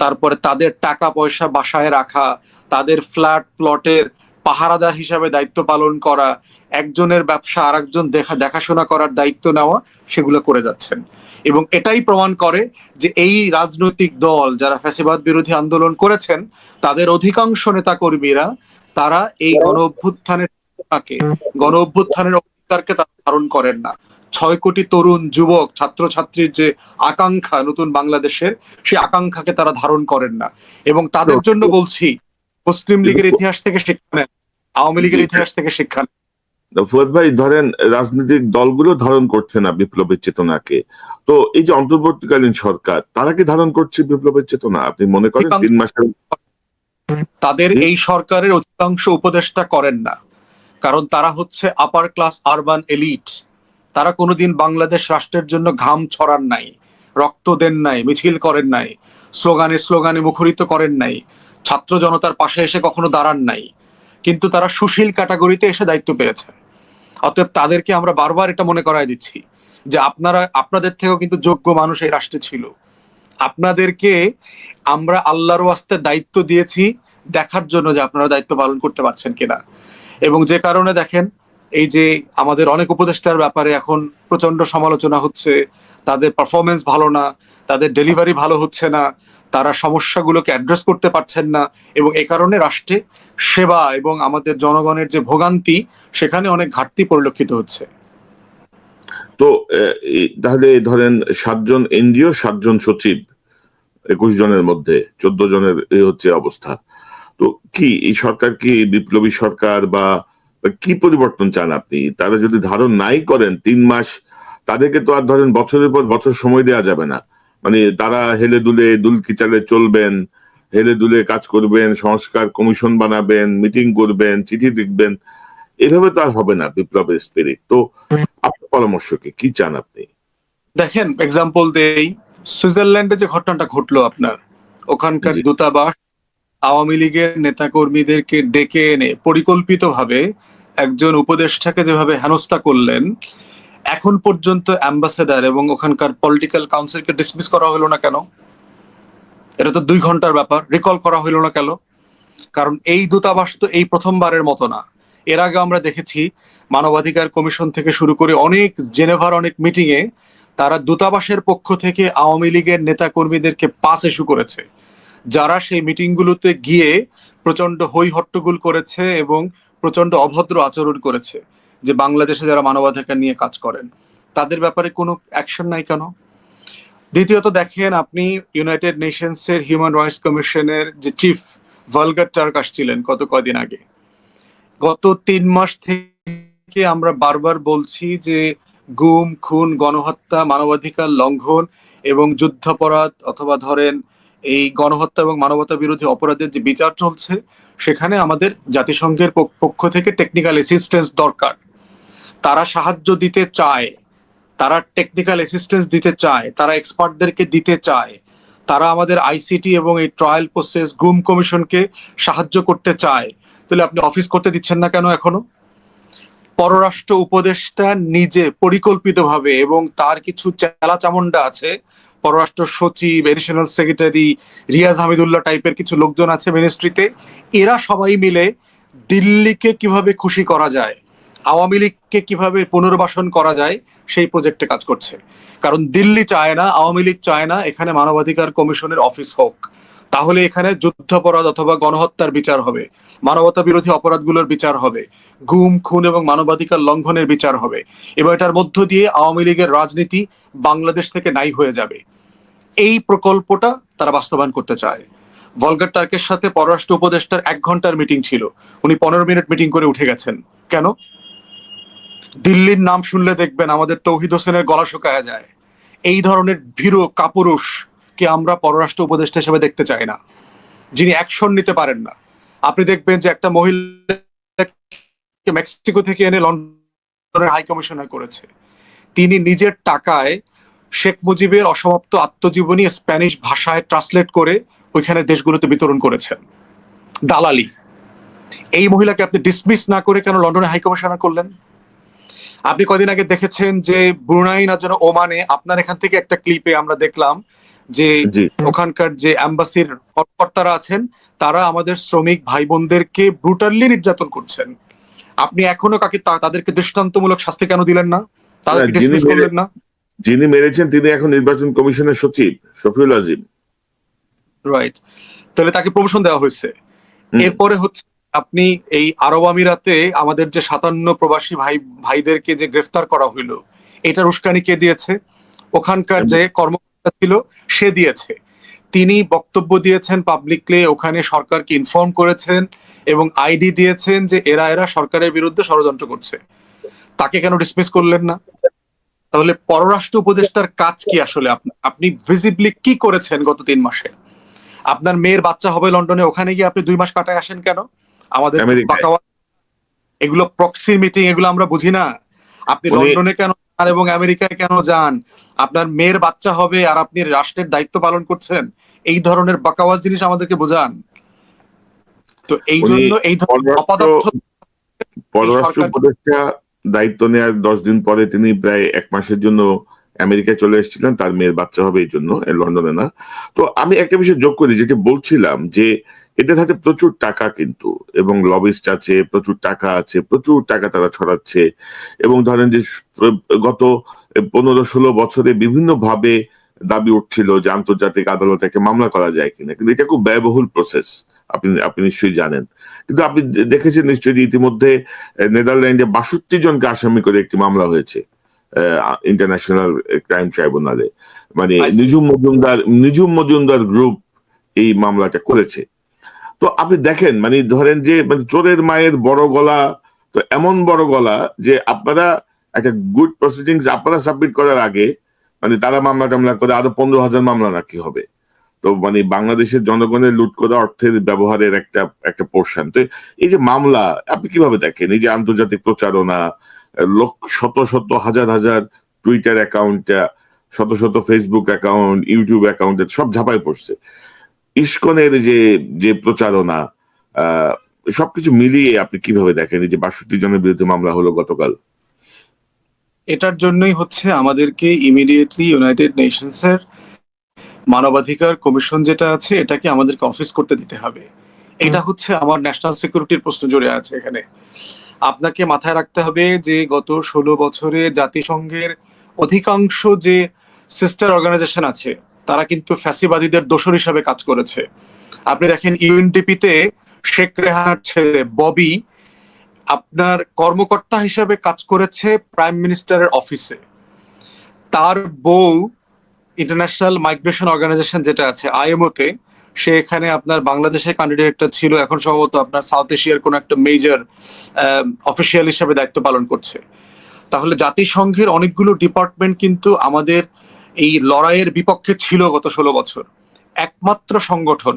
তারপরে তাদের টাকা পয়সা বাসায় রাখা, তাদের ফ্ল্যাট প্লটের পাহারাদার হিসাবে দায়িত্ব পালন করা, একজনের ব্যবসা আরেকজন দেখাশোনা করার দায়িত্ব নেওয়া, সেগুলো করে যাচ্ছেন। এবং এটাই প্রমাণ করে যে এই রাজনৈতিক দল যারা ফ্যাসিবাদ বিরোধী আন্দোলন করেছেন, তাদের অধিকাংশ নেতা কর্মীরা তারা এই গণ অভ্যুত্থানের অধিকারকে তারা ধারণ করেন না। 6 কোটি তরুণ যুবক ছাত্রছাত্রীর যে আকাঙ্ক্ষা নতুন বাংলাদেশের, সেই আকাঙ্ক্ষাকে তারা ধারণ করেন না। এবং তাদের জন্য বলছি, মুসলিম লীগের ইতিহাস থেকে শিক্ষা নেন, আওয়ামী লীগের ইতিহাস থেকে শিক্ষা নেন। ফুয়াদ ভাই, ধরেন রাজনৈতিক দলগুলো ধারণ করছে না বিপ্লবের চেতনাকে, তো এই যে অন্তর্বর্তীকালীন সরকার, তারা কি ধারণ করছে বিপ্লবের চেতনা? আপনি মনে করেন 3 মাসের? তাদের এই সরকারের অধিকাংশ উপদেষ্টা করেন না, কারণ তারা হচ্ছে আপার ক্লাস আরবান এলিট। তারা কোনোদিন বাংলাদেশ রাষ্ট্রের জন্য ঘাম ছড়ান নাই, রক্ত দেন নাই, মিছিল করেন নাই, স্লোগানে স্লোগানে মুখরিত করেন নাই, ছাত্র জনতার পাশে এসে কখনো দাঁড়ান নাই। কিন্তু তারা সুশীল ক্যাটাগরিতে এসে দায়িত্ব পেয়েছেন। অতএব তাদেরকে আমরা বারবার এটা মনে করায় দিচ্ছি যে আপনাদের থেকেও কিন্তু যোগ্য মানুষ এই রাষ্ট্রে ছিল। আপনাদেরকে আমরা আল্লাহর ওয়াস্তে দায়িত্ব দিয়েছি দেখার জন্য যে আপনারা দায়িত্ব পালন করতে পারছেন কিনা। এবং যে কারণে দেখেন, এই যে আমাদের অনেক উপদেষ্টার ব্যাপারে এখন প্রচন্ড সমালোচনা হচ্ছে, তাদের পারফরমেন্স ভালো না, তাদের ডেলিভারি ভালো হচ্ছে না, তারা সমস্যাগুলোকে অ্যাড্রেস করতে পারছেন না, এবং এই কারণে রাষ্ট্রে সেবা এবং আমাদের জনগণের যে ভোগান্তি, সেখানে অনেক ঘাটতি পরিলক্ষিত হচ্ছে। তো তাহলে ধরেন 7 জন এনজিও, 7 জন সচিব, 21 জনের মধ্যে 14 জনের এই হচ্ছে অবস্থা। তো কি এই সরকার কি বিপ্লবী সরকার, বা কি পরিবর্তন চান আপনি? তারা যদি ধারণ নাই করেন 3 মাস, তাদেরকে তো আর ধরেন বছরের পর বছর সময় দেওয়া যাবে না। মানে তারা হেলে দুলে দুলকি চালে চলবেন, হেলে দুলে কাজ করবেন, সংস্কার কমিশন বানাবেন, মিটিং করবেন, চিঠি লিখবেন, এভাবে তো আর হবে না বিপ্লবের স্পিরিট। তো আপনার পরামর্শ কি চান আপনি? দেখেন, এক্সাম্পল দেই, সুইজারল্যান্ডে যে ঘটনাটা ঘটলো আপনার, ওখানকার জি। দূতাবাস আওয়ামী লীগের নেতাকর্মীদেরকে ডেকে এনে পরিকল্পিতভাবে একজন উপদেষ্টাকে যেভাবে হেনস্থা করলেন, এখন পর্যন্ত অ্যাম্বাসেডার এবং ওখানকার পলিটিক্যাল কাউন্সিলকে ডিসমিস করা হলো না কেন? এটা তো 2 ঘন্টার ব্যাপার, রিকল করা হলো না কেন? কারণ এই দূতাবাস তো এই প্রথমবারের মতো না। এর আগে আমরা দেখেছি মানবাধিকার কমিশন থেকে শুরু করে অনেক জেনেভার অনেক মিটিং এ তারা দূতাবাসের পক্ষ থেকে আওয়ামী লীগের নেতা কর্মীদেরকে পাস ইস্যু করেছে, যারা সেই মিটিং গুলোতে গিয়ে প্রচন্ড হই হট্টগোল করেছে এবং প্রচন্ড অভদ্র আচরণ করেছে, যে বাংলাদেশে যারা মানবাধিকার নিয়ে কাজ করেন তাদের ব্যাপারে কোনো অ্যাকশন নাই কেন? দ্বিতীয়ত দেখেন, আপনি ইউনাইটেড নেশনস এর হিউম্যান রাইটস কমিশনের যে চিফ ভলগার টার্ক আসছিলেন গত কয়দিন আগে, গত 3 মাস থেকে আপনাদেরকে আমরা বারবার বলছি যে গুম, খুন, গণহত্যা, মানবাধিকার লঙ্ঘন এবং যুদ্ধাপরাধ অথবা ধরেন এই গণহত্যা এবং মানবতা বিরোধী অপরাধের যে বিচার চলছে, সেখানে আমাদের জাতিসংঘের পক্ষ থেকে টেকনিক্যাল অ্যাসিস্ট্যান্স দরকার। তারা সাহায্য দিতে চায়, তারা টেকনিক্যাল অ্যাসিস্ট্যান্স দিতে চায়, তারা এক্সপার্টদেরকে দিতে চায়, তারা আমাদের আইসিটি এবং এই ট্রায়াল প্রসেস গুম কমিশনকে সাহায্য করতে চায়। তাহলে আপনি অফিস করতে দিচ্ছেন না কেন এখনো? পররাষ্ট্র উপদেষ্টা নিজে পরিকল্পিতভাবে, এবং তার কিছু চেলা চামুন্ডা আছে, পররাষ্ট্র সচিব, এডিশনাল সেক্রেটারি, রিয়াজ হামিদুল্লাহ টাইপের কিছু লোকজন আছে মিনিস্ট্রিতে, এরা সবাই মিলে দিল্লিকে কিভাবে খুশি করা যায়, আওয়ামী লীগকে কিভাবে পুনর্বাসন করা যায় সেই প্রজেক্টে কাজ করছে। কারণ দিল্লি চায় না, আওয়ামী লীগ চায় না এখানে মানবাধিকার কমিশনের অফিস হোক। তাহলে এখানে যুদ্ধাপরাধ অথবা গণহত্যার বিচার হবে, মানবতা বিরোধী অপরাধগুলোর বিচার হবে, গুম, খুন এবং মানবাধিকার লঙ্ঘনের বিচার হবে, এবং এটার মধ্য দিয়ে আওয়ামী লীগের রাজনীতি বাংলাদেশ থেকে নাই হয়ে যাবে। এই প্রকল্পটা তারা বাস্তবায়ন করতে চায়। ভলগার টার্কের সাথে পররাষ্ট্র উপদেষ্টার 1 ঘন্টার মিটিং ছিল, উনি 15 মিনিট মিটিং করে উঠে গেছেন। কেন? দিল্লির নাম শুনলে দেখবেন আমাদের তৌহিদ হোসেনের গলা শুকায়া যায়। এই ধরনের ভীরু কাপুরুষ কে আমরা পররাষ্ট্র উপদেষ্টা হিসেবে দেখতে চাই না, যিনি অ্যাকশন নিতে পারেন না। আপনি দেখবেন যে একটা মহিলাকে মেক্সিকো থেকে এনে লন্ডনের হাই কমিশনার করেছে। তিনি নিজের টাকায় শেখ মুজিবের অসমাপ্ত আত্মজীবনী স্প্যানিশ ভাষায় ট্রান্সলেট করে ওইখানে দেশগুলোতে বিতরণ করেছেন। দালালি। এই মহিলাকে আপনি ডিসমিস না করে কেন লন্ডনে হাই কমিশনার করলেন? আপনি কদিন আগে দেখেছেন যে ব্রুনাই না যেন ওমানে, আপনার এখান থেকে একটা ক্লিপে আমরা দেখলাম যে জি ওখানকার যে অ্যাম্বাসির কর্মকর্তারা আছেন, তারা আমাদের শ্রমিক ভাই বোনদেরকে ব্রুটালি নির্যাতন করছেন। আপনি এখনো তাদেরকে দৃষ্টান্তমূলক শাস্তি কেন দিলেন না? তাদেরকে ডিসমিস করলেন না? যিনি মেরেছেন তিনি এখন নির্বাচন কমিশনের সচিব শফিউল আজিম। রাইট। তাহলে তাকে প্রমোশন দেওয়া হয়েছে। এরপরে হচ্ছে আপনি এই আরব আমিরাতে আমাদের যে 57 প্রবাসী ভাইদেরকে যে গ্রেফতার করা হইলো, এটার উস্কানি কে দিয়েছে? ওখানকার যে কর্মকর্তা ছিল সে দিয়েছে। তিনি বক্তব্য দিয়েছেন পাবলিকলি, ওখানে সরকারকে ইনফর্ম করেছেন এবং আইডি দিয়েছেন যে এরা সরকারের বিরুদ্ধে ষড়যন্ত্র করছে। তাকে কেন ডিসমিস করলেন না? তাহলে পররাষ্ট্র উপদেষ্টার কাজ কি আসলে? আপনি ভিজিবলি কি করেছেন গত 3 মাসে? আপনার মেয়ের বাচ্চা হবে লন্ডনে, ওখানে গিয়ে আপনি 2 মাস কাটায় আসেন কেন? আমাদের এগুলো প্রক্সি মিটিং, এগুলো আমরা বুঝি না? আপনি লন্ডনে কেন যান এবং আমেরিকায় কেন যান? আপনার মেয়ের বাচ্চা হবে আর আপনি রাষ্ট্রের দায়িত্ব পালন করছেন, এই ধরনের বাকাওয়াজ জিনিস আমাদেরকে বোঝান। তো এই জন্য এই ধরনের অপদার্থ পররাষ্ট্র উপদেষ্টা দায়িত্ব নেওয়ার 10 দিন পরে তিনি প্রায় 1 মাসের জন্য আমেরিকায় চলে এসেছিলেন, তার মেয়ের বাচ্চা হবে এই জন্য, লন্ডনে না। তো আমি একটা বিষয় যোগ করি, যেটা বলছিলাম যে এদের হাতে প্রচুর টাকা কিন্তু, এবং লবিস্ট আছে, প্রচুর টাকা আছে, প্রচুর টাকা তারা ছড়াচ্ছে। এবং ধরেন যে গত 15-16 বছরে বিভিন্ন ভাবে দাবি উঠছিল যে আন্তর্জাতিক আদালতে মামলা করা যায় কিনা, কিন্তু এটা খুব ব্যয়বহুল প্রসেস, আপনি নিশ্চয়ই জানেন। কিন্তু আপনি দেখেছেন নিশ্চয়ই যে ইতিমধ্যে নেদারল্যান্ডে 62 জনকে আসামি করে একটি মামলা হয়েছে ইন্টারন্যাশনাল ক্রাইম ট্রাইব্যুনালে। মানে নিজুম মজুমদার গ্রুপ এই মামলাটা করেছে। তো আপনি দেখেন, মানে ধরেন যে মানে চোরের মায়ের বড় গলা, তো এমন বড় গলা যে আপনারা একটা গুড প্রসিডিংস আপনারা সাবমিট করার আগে মানে তারা মামলা টামলা করে আরো 15,000 মামলা নাকি হবে। তো মানে বাংলাদেশের জনগণের লুট করা অর্থের ব্যবহারের একটা পোর্শন। তো এই যে মামলা আপনি কিভাবে দেখেন? এই যে আন্তর্জাতিক প্রচারণা, শত শত হাজার হাজার টুইটার অ্যাকাউন্ট, শত শত ফেসবুক অ্যাকাউন্ট, ইউটিউব অ্যাকাউন্টে সব ঝাঁপায় পড়ছে, ইসকনের যে প্রচারণা, সবকিছু মিলিয়ে আপনি কিভাবে দেখেন এই যে 62 জনের বিরুদ্ধে মামলা হলো গতকাল? এটার জন্যই হচ্ছে আমাদেরকে ইমিডিয়েটলি ইউনাইটেড নেশনস এর মানবাধিকার কমিশন যেটা আছে এটাকে আমাদেরকে অফিস করতে দিতে হবে। এটা হচ্ছে আমার ন্যাশনাল সিকিউরিটির প্রশ্ন জড়িয়ে আছে এখানে। আপনাকে মাথায় রাখতে হবে যে গত 16 বছরে জাতিসংঘের অধিকাংশ যে সিস্টার অর্গানাইজেশন আছে তারা কিন্তু ফ্যাসিবাদীদের দোসর হিসাবে কাজ করেছে। আপনি দেখেন ইউএনডিপিতে শেখ রেহানার ছেলে ববি আপনার কর্মকর্তা হিসাবে কাজ করেছে প্রাইম মিনিস্টারের অফিসে। তার বউ ইন্টারন্যাশনাল মাইগ্রেশন অর্গানাইজেশন যেটা আছে আইএমও তে, সে এখানে আপনার বাংলাদেশের ক্যান্ডিডেটটা ছিল, এখন সম্ভবত আপনার সাউথ এশিয়ার কোন একটা মেজর অফিসিয়াল হিসেবে দায়িত্ব পালন করছে। তাহলে জাতিসংঘের অনেকগুলো ডিপার্টমেন্ট কিন্তু আমাদের এই লড়াইয়ের বিপক্ষে ছিল গত 16 বছর। একমাত্র সংগঠন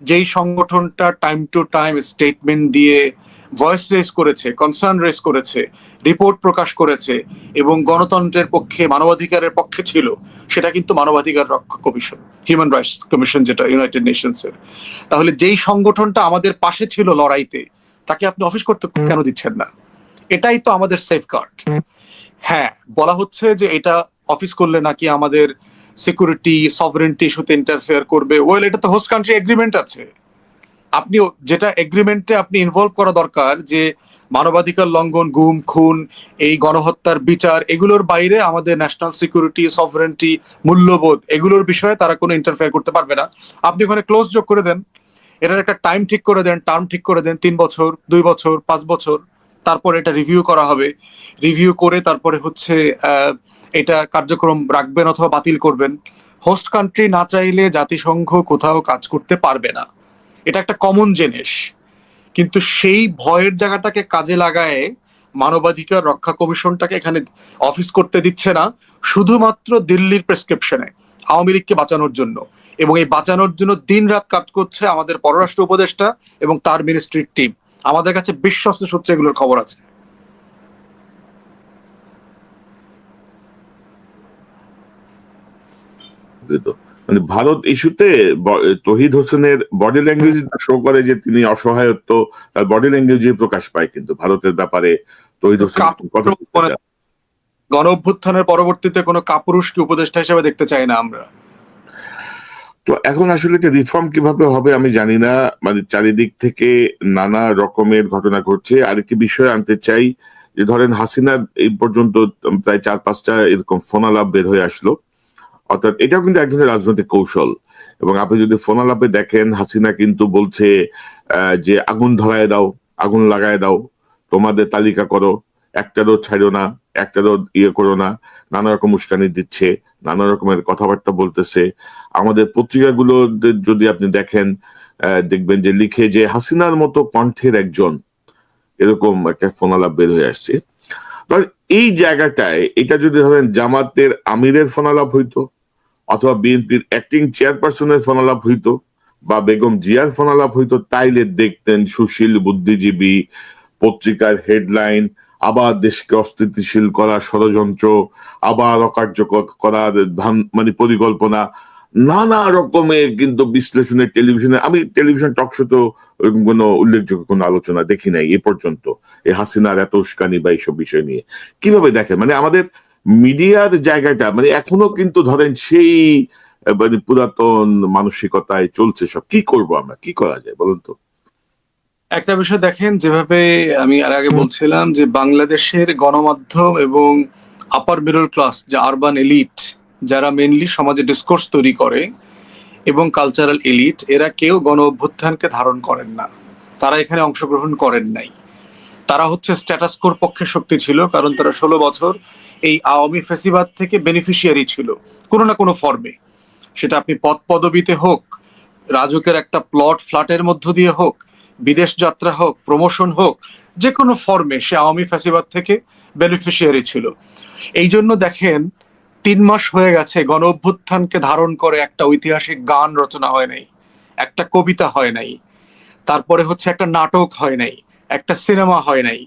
যেই সংগঠনটা টাইম টু টাইম স্টেটমেন্ট দিয়ে ভয়েস রেজ করেছে, কনসার্ন রেজ করেছে, রিপোর্ট প্রকাশ করেছে এবং গণতন্ত্রের পক্ষে, মানবাধিকারের পক্ষে ছিল, সেটা কিন্তু মানবাধিকার রক্ষা কমিশন, হিউম্যান রাইটস কমিশন, যেটা ইউনাইটেড নেশনস এর। তাহলে যেই সংগঠনটা আমাদের পাশে ছিল লড়াইতে, তাকে আপনি অফিস করতে কেন দিচ্ছেন না? এটাই তো আমাদের সেফগার্ড। হ্যাঁ, বলা হচ্ছে যে এটা অফিস করলে নাকি আমাদের সিকিউরিটি, সভারেন্টি ইস্যুতে ইন্টারফেয়ার করবে। ওয়েল, এটা তো হোস্ট কান্ট্রি এগ্রিমেন্ট আছে। আপনি যেটা এগ্রিমেন্টে আপনি ইনভলভ করা দরকার, যে মানবাধিকার লঙ্ঘন, গুম খুন, এই গণহত্যার বিচার, এগুলোর বাইরে আমাদের ন্যাশনাল সিকিউরিটি, সভারেন্টি, মূল্যবোধ, এগুলোর বিষয়ে তারা কোনো ইন্টারফেয়ার করতে পারবে না। আপনি ওখানে ক্লোজ যোগ করে দেন, এটার একটা টাইম ঠিক করে দেন, টার্ম ঠিক করে দেন, 3 বছর, 2 বছর, 5 বছর, তারপর এটা রিভিউ করা হবে। রিভিউ করে তারপরে হচ্ছে এটা কার্যক্রম রাখবেন অথবা বাতিল করবেন। হোস্ট কান্ট্রি না চাইলে জাতিসংঘ কোথাও কাজ করতে পারবে না, এটা একটা কমন জিনিস। কিন্তু সেই ভয়ের জায়গাটাকে কাজে লাগায় মানবাধিকার রক্ষা কমিশনটাকে এখানে অফিস করতে দিচ্ছে না, শুধুমাত্র দিল্লির প্রেসক্রিপশনে আওয়ামী লীগকে বাঁচানোর জন্য। এবং এই বাঁচানোর জন্য দিন রাত কাজ করছে আমাদের পররাষ্ট্র উপদেষ্টা এবং তার মিনিস্ট্রির টিম। আমাদের কাছে বিশ্বস্ত সূত্রে এগুলোর খবর আছে। মানে ভারত ইস্যুতে তহিদ হোসেনের বডি ল্যাঙ্গুয়েজ শো করে যে তিনি অসহায়ত্ব, তার বডি ল্যাঙ্গুয়েজে প্রকাশ পায় কিন্তু ভারতের ব্যাপারে তহিদ হোসেন কথা গণ অভ্যুত্থানের পরবর্তীতে কোনো কাপুরুষকে উপদেষ্টা হিসেবে দেখতে চাই না আমরা। তো এখন আসলে রিফর্ম কিভাবে হবে আমি জানি না, মানে চারিদিক থেকে নানা রকমের ঘটনা ঘটছে। আরেকটি বিষয় আনতে চাই, যে ধরেন হাসিনা এই পর্যন্ত প্রায় 4-5টা এরকম ফোনালাপ বের হয়ে আসলো, অর্থাৎ এটাও কিন্তু এক ধরনের রাজনৈতিক কৌশল। এবং আপনি যদি ফোনালাপে দেখেন, হাসিনা কিন্তু বলছে যে আগুন ধরায় দাও, আগুন লাগায় দাও, তোমাদের তালিকা করো, একটারও ছাড়ো না, একটারও ইয়ে করো না, নানা রকম উস্কানি দিচ্ছে, নানা রকমের কথাবার্তা বলতেছে। আমাদের পত্রিকাগুলো যদি আপনি দেখেন, দেখবেন যে লিখে যে হাসিনার মতো কণ্ঠের একজন, এরকম একটা ফোনালাপ বের হয়ে আসছে। এই জায়গাটায় এটা যদি ধরেন জামাতের আমিরের ফোনালাপ হইতো, অথবা বিএনপির অ্যাক্টিং চেয়ারপারসনের ফোনালাপ হইতো, বা বেগম জিয়ার ফোনালাপ হইতো, তাইলে দেখতেন সুশীল, বুদ্ধিজীবী, পত্রিকার হেডলাইন, আবার দেশকে অস্থিতিশীল করার ষড়যন্ত্র, আবার অকার্যকর করার মানে পরিকল্পনা, নানা রকমের কিন্তু বিশ্লেষণের টেলিভিশনে। আমি টেলিভিশন টক শো তো ওরকম কোনো উল্লেখযোগ্য কোনো আলোচনা দেখি নাই এ পর্যন্ত এই হাসিনার এত উস্কানি বা এইসব বিষয় নিয়ে। কিভাবে দেখেন, মানে আমাদের মিডিয়ার জায়গাটা মানে এখনো কিন্তু ধরেন সেই মানে পুরাতন মানসিকতায় চলছে সব। কি করব আমরা, কি করা যায় বলুন তো? একটা বিষয় দেখেন, যেভাবে আমি আর আগে বলছিলাম যে বাংলাদেশের গণমাধ্যম এবং আপার মিডল ক্লাস, যে আরবান এলিট, যারা মেইনলি সমাজে ডিসকোর্স তৈরি করে, এবং কালচারাল এলিট, এরা কেউ গণ অভ্যুত্থানকে ধারণ করেন না, তারা এখানে অংশগ্রহণ করেন নাই। তারা হচ্ছে স্ট্যাটাসকোর পক্ষে শক্তি ছিল, কারণ তারা 16 বছর এই আওয়ামী ফ্যাসিবাদ থেকে বেনিফিশিয়ারি ছিল কোনো না কোনো ফর্মে। সেটা আপনি পদ পদবিতে হোক, রাজুকের একটা প্লট ফ্ল্যাটের মধ্য দিয়ে হোক, বিদেশ যাত্রা হোক, প্রমোশন হোক, যে কোনো ফর্মে সে আওয়ামী ফ্যাসিবাদ থেকে বেনিফিশিয়ারি ছিল। এই জন্য দেখেন 3 মাস হয়ে গেছে গণ অভ্যুত্থানকে ধারণ করে একটা ঐতিহাসিক গান রচনা হয় নাই, একটা কবিতা হয় নাই, তারপরে হচ্ছে একটা নাটক হয় নাই, একটা সিনেমা হয় নাই।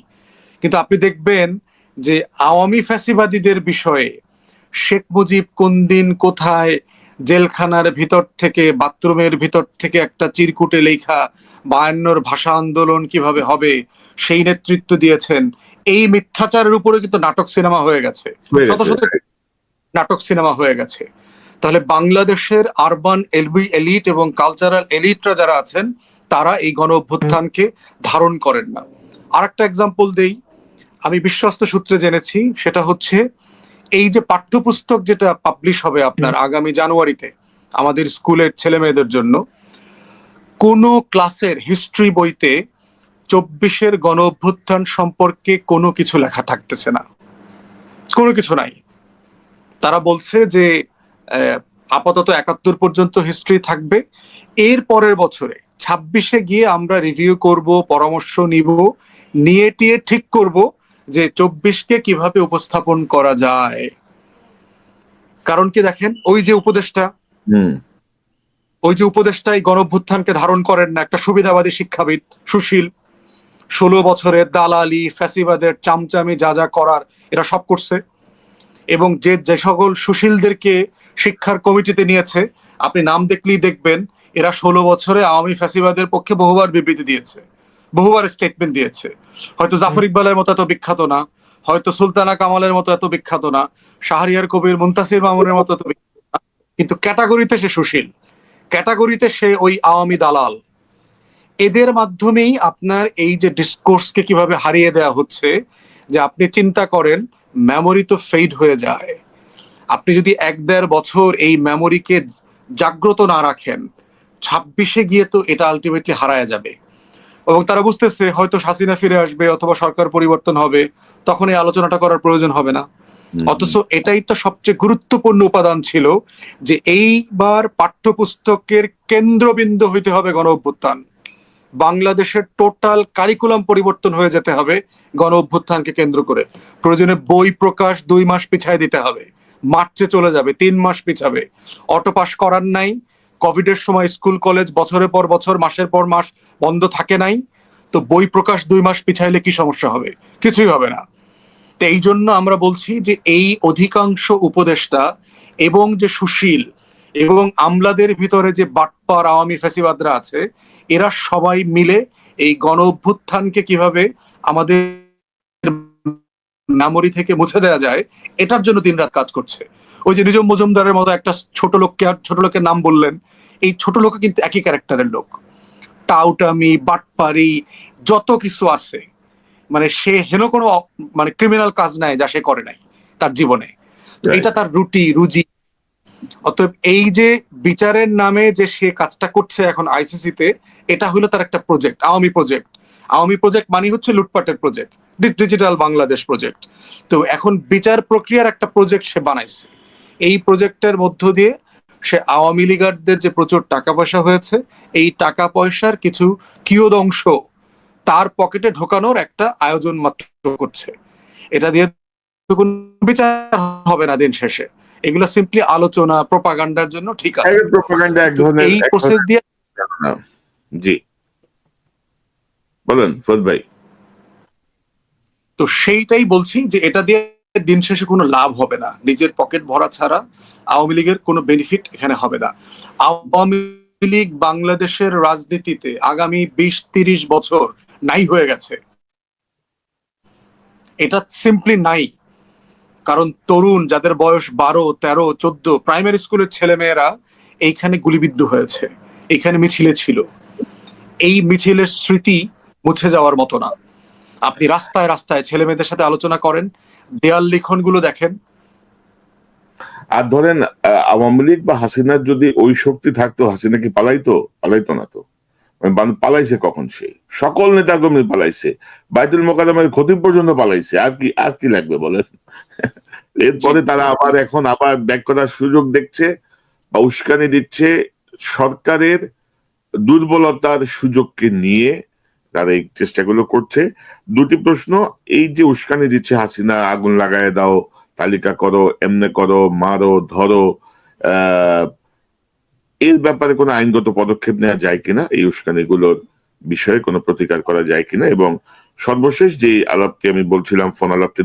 কিন্তু আপনি দেখবেন যে আওয়ামী ফ্যাসিবাদীদের বিষয়ে শেখ মুজিব কোন দিন কোথায় জেলখানার ভিতর থেকে, বাথরুমের ভিতর থেকে একটা চিরকুটে লেখা 52 ভাষা আন্দোলন কিভাবে হবে সেই নেতৃত্ব দিয়েছেন, এই মিথ্যাচারের উপরে কিন্তু নাটক সিনেমা হয়ে গেছে, শত শত নাটক সিনেমা হয়ে গেছে। তাহলে বাংলাদেশের আরবান এলিট এবং কালচারাল এলিটরা যারা আছেন, তারা এই গণ অভ্যুত্থানকে ধারণ করেন না। আর একটা এক্সাম্পল দেই, আমি বিশ্বস্ত সূত্রে জেনেছি, সেটা হচ্ছে এই যে পাঠ্যপুস্তক যেটা পাবলিশ হবে আপনার আগামী জানুয়ারিতে আমাদের স্কুলের ছেলে মেয়েদের জন্য, কোন ক্লাসের হিস্ট্রি বইতে 24-এর গণ অভ্যুত্থান সম্পর্কে কোনো কিছু লেখা থাকতেছে না, কোনো কিছু নাই। তারা বলছে যে আপাতত 71 পর্যন্ত হিস্ট্রি থাকবে। এর পরের বছরে 26-এ গিয়ে আমরা রিভিউ করব, পরামর্শ নিব, নিয়ে টিয়ে ঠিক করব যে 24-কে কিভাবে উপস্থাপন করা যায়। কারণ কি দেখেন, হুম ওই যে উপদেষ্টাই গণঅভ্যুত্থানকে ধারণ করেন না, একটা সুবিধাবাদী শিক্ষাবিদ, সুশীল, 16 বছরের দালালি, ফ্যাসিবাদের চামচামি, যা যা করার এরা সব করছে। এবং যে সকল সুশীলদেরকে শিক্ষার কমিটিতে নিয়েছে, আপনি নাম দেখলেই দেখবেন এরা 16 বছরে আওয়ামী ফ্যাসিবাদের পক্ষে বহুবার বিবৃতি দিয়েছে, বহুবার স্টেটমেন্ট দিয়েছে। হয়তো জাফর ইকবালের মতো এত বিখ্যাত না, হয়তো সুলতানা কামালের মতো এত বিখ্যাত না, শাহরিয়ার কবির, মুনতাসির মামুনের মতো এত বিখ্যাত না, কিন্তু ক্যাটাগরিতে সে সুশীল, ক্যাটাগরিতে সে ওই আওয়ামী দালাল। এদের মাধ্যমেই আপনার এই যে ডিসকোর্সকে কিভাবে হারিয়ে দেওয়া হচ্ছে, যে আপনি চিন্তা করেন মেমোরি তো ফেড হয়ে যায়। আপনি যদি 1-1.5 বছর এই মেমোরিকে জাগ্রত না রাখেন, 26-এ গিয়ে তো এটা আলটিমেটলি হারায় যাবে। এবং তারা বুঝতেছে হয়তো হাসিনা ফিরে আসবে অথবা সরকার পরিবর্তন হবে, তখন এই আলোচনাটা করার প্রয়োজন হবে না। অথচ এটাই তো সবচেয়ে গুরুত্বপূর্ণ উপাদান ছিল, যে এইবার পাঠ্যপুস্তকের কেন্দ্রবিন্দু হইতে হবে গণ অভ্যুত্থান। বাংলাদেশের টোটাল কারিকুলাম পরিবর্তন হয়ে যেতে হবে গণ অভ্যুত্থানকে কেন্দ্র করে। প্রয়োজনে বই প্রকাশ 2 মাস পিছায় দিতে হবে, মার্চে চলে যাবে, 3 মাস পিছাবে। অটো পাস করার নাই, কোভিডের সময় স্কুল কলেজ বছরের পর বছর, মাসের পর মাস বন্ধ থাকে নাই, তো বই প্রকাশ 2 মাস পিছাইলে কি সমস্যা হবে? কিছুই হবে না। তো এই জন্য আমরা বলছি যে এই অধিকাংশ উপদেষ্টা এবং যে সুশীল এবং আমলাদের ভিতরে যে বাটপার আওয়ামী ফ্যাসিবাদরা আছে, এরা সবাই মিলে এই গণ অভ্যুত্থানকে কিভাবে আমাদের মেমোরি থেকে মুছে দেওয়া যায় এটার জন্য দিনরাত কাজ করছে। ওই যে নিজম মজুমদারের মতো একটা ছোট লোকের নাম বললেন, এই ছোট লোক কিন্তু একই ক্যারেক্টারের লোক, টাউটামি, বাটপারি, যত কিছু আছে। মানে সে হেন কোনো মানে ক্রিমিনাল কাজ নাই যা সে করে নাই তার জীবনে। তো এটা তার রুজি। অতএব এই যে বিচারের নামে যে সে কাজটা করছে এখন আইসিসিতে, এটা হলো তার একটা project, Awami project. Awami project মানে হচ্ছে লুটপাটের প্রজেক্ট, ডিজিটাল বাংলাদেশ প্রজেক্ট। তো এখন বিচার প্রক্রিয়ার একটা প্রজেক্ট সে বানাইছে। এই প্রজেক্টের মধ্য দিয়ে সে আওয়ামী লীগারদের যে প্রচুর টাকা পয়সা হয়েছে, এই টাকা পয়সার কিছু কিয়দংশ তার পকেটে ঢোকানোর একটা আয়োজন মাত্র করছে। এটা দিয়ে কোনো বিচার হবে না দিন শেষে, এগুলো সিম্পলি আলোচনা, প্রোপাগান্ডার জন্য ঠিক আছে। প্রোপাগান্ডা এক তো ধরনের এই প্রসেস দিয়ে জি বলেন ফজল ভাই। তো সেইটাই বলছি যে এটা দিয়ে দিন শেষে কোনো লাভ হবে না, নিজের পকেট ভরা ছাড়া আওয়ামী লীগের কোনো বেনিফিট এখানে হবে না। আওয়ামী লীগ বাংলাদেশের রাজনীতিতে আগামী 20-30 বছর নাই হয়ে গেছে, এটা সিম্পলি নাই। কারণ তরুণ যাদের বয়স 12, 13, 14 প্রাইমারি স্কুলের ছেলেমেয়েরা এইখানে গুলিবিদ্ধ হয়েছে, এইখানে মিছিলে ছিল। এই মিছিলের স্মৃতি মুছে যাওয়ার মতো না। আপনি রাস্তায় রাস্তায় ছেলে মেয়েদের সাথে আলোচনা করেন, দেয়াল লিখনগুলো দেখেন। আর ধরেন আওয়ামী লীগ বা হাসিনার যদি ওই শক্তি থাকতো, হাসিনা কি পালাইতো না তো। পালাইছে কখন? সে সকল নেতাকর্মী পালাইছে, বাইতুল মোকাররমের খতিব পর্যন্ত পালাইছে। আর কি লাগবে বলেন? এরপরে তারা এখন আবার ব্যাক করার সুযোগ দেখছে বা উস্কানি দিচ্ছে। সরকারের দুর্বলতার সুযোগকে নিয়ে তারা এই চেষ্টাগুলো করছে। দুটি প্রশ্ন, এই যে উস্কানি দিচ্ছে হাসিনা, আগুন লাগায় দাও, তালিকা করো, এমনে করো, মারো, ধরো, এর ব্যাপারে কোনো আইনগত পদক্ষেপ নেওয়া যায় কিনা, এই উস্কানিগুলোর বিষয়ে কোনো প্রতিকার করা যায় কিনা। এবং সর্বশেষ যে আলাপটি আমি বলছিলাম, ফোন আলাপটি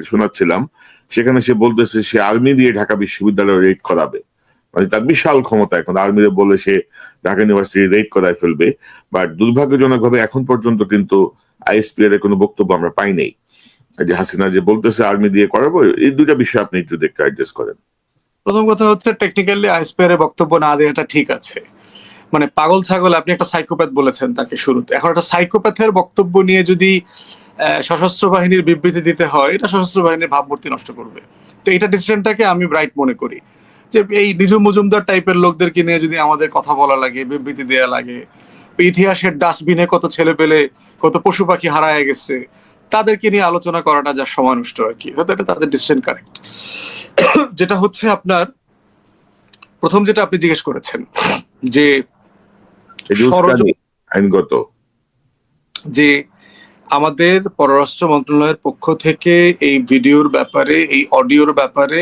শোনাচ্ছিলাম, সেখানে সে বলতেছে সে আর্মি দিয়ে ঢাকা বিশ্ববিদ্যালয় রেড করাবে। মানে তার বিশাল ক্ষমতা, এখন আর্মিরে বলে সে ঢাকা ইউনিভার্সিটি রেড করায় ফেলবে। বাট দুর্ভাগ্যজনক ভাবে এখন পর্যন্ত কিন্তু আইএসপিআর এর কোনো বক্তব্য আমরা পাই নাই। যে হাসিনা যে বলতেছে আর্মি দিয়ে করাবো, এই দুটা বিষয় আপনি একটু দেখতে অ্যাডজাস্ট করেন। প্রথম কথা হচ্ছে টেকনিক্যালি আইএসপিআর এর বক্তব্য না দেওয়াটা ঠিক আছে। মানে পাগল ছাগল, আপনি একটা সাইকোপ্যাথ বলেছেন তাকে শুরুতে, এখন একটা সাইকোপ্যাথের বক্তব্য নিয়ে যদি সশস্ত্র বাহিনীর বিবৃতি দিতে হয়, এটা সশস্ত্র বাহিনীর ভাবমূর্তি নষ্ট করবে। তো এটা ডিসিশনটাকে আমি রাইট মনে করি, যে এই নিজুম মজুমদার টাইপের লোকদেরকে নিয়ে যদি আমাদের কথা বলা লাগে, বিবৃতি দেওয়া লাগে, ইতিহাসের ডাস্টবিনে কত ছেলে পেলে, কত পশু পাখি হারায় গেছে, তাদেরকে নিয়ে আলোচনা করাটা যা সময় নষ্ট আর কি, তাদের ডিসিশন কারেক্ট। যেটা হচ্ছে আপনার প্রথম যেটা আপনি জিজ্ঞেস করেছেন যে এটি উস্কানি আইনগত, যে আমাদের পররাষ্ট্র মন্ত্রণালয়ের পক্ষ থেকে এই ভিডিওর ব্যাপারে, এই অডিওর ব্যাপারে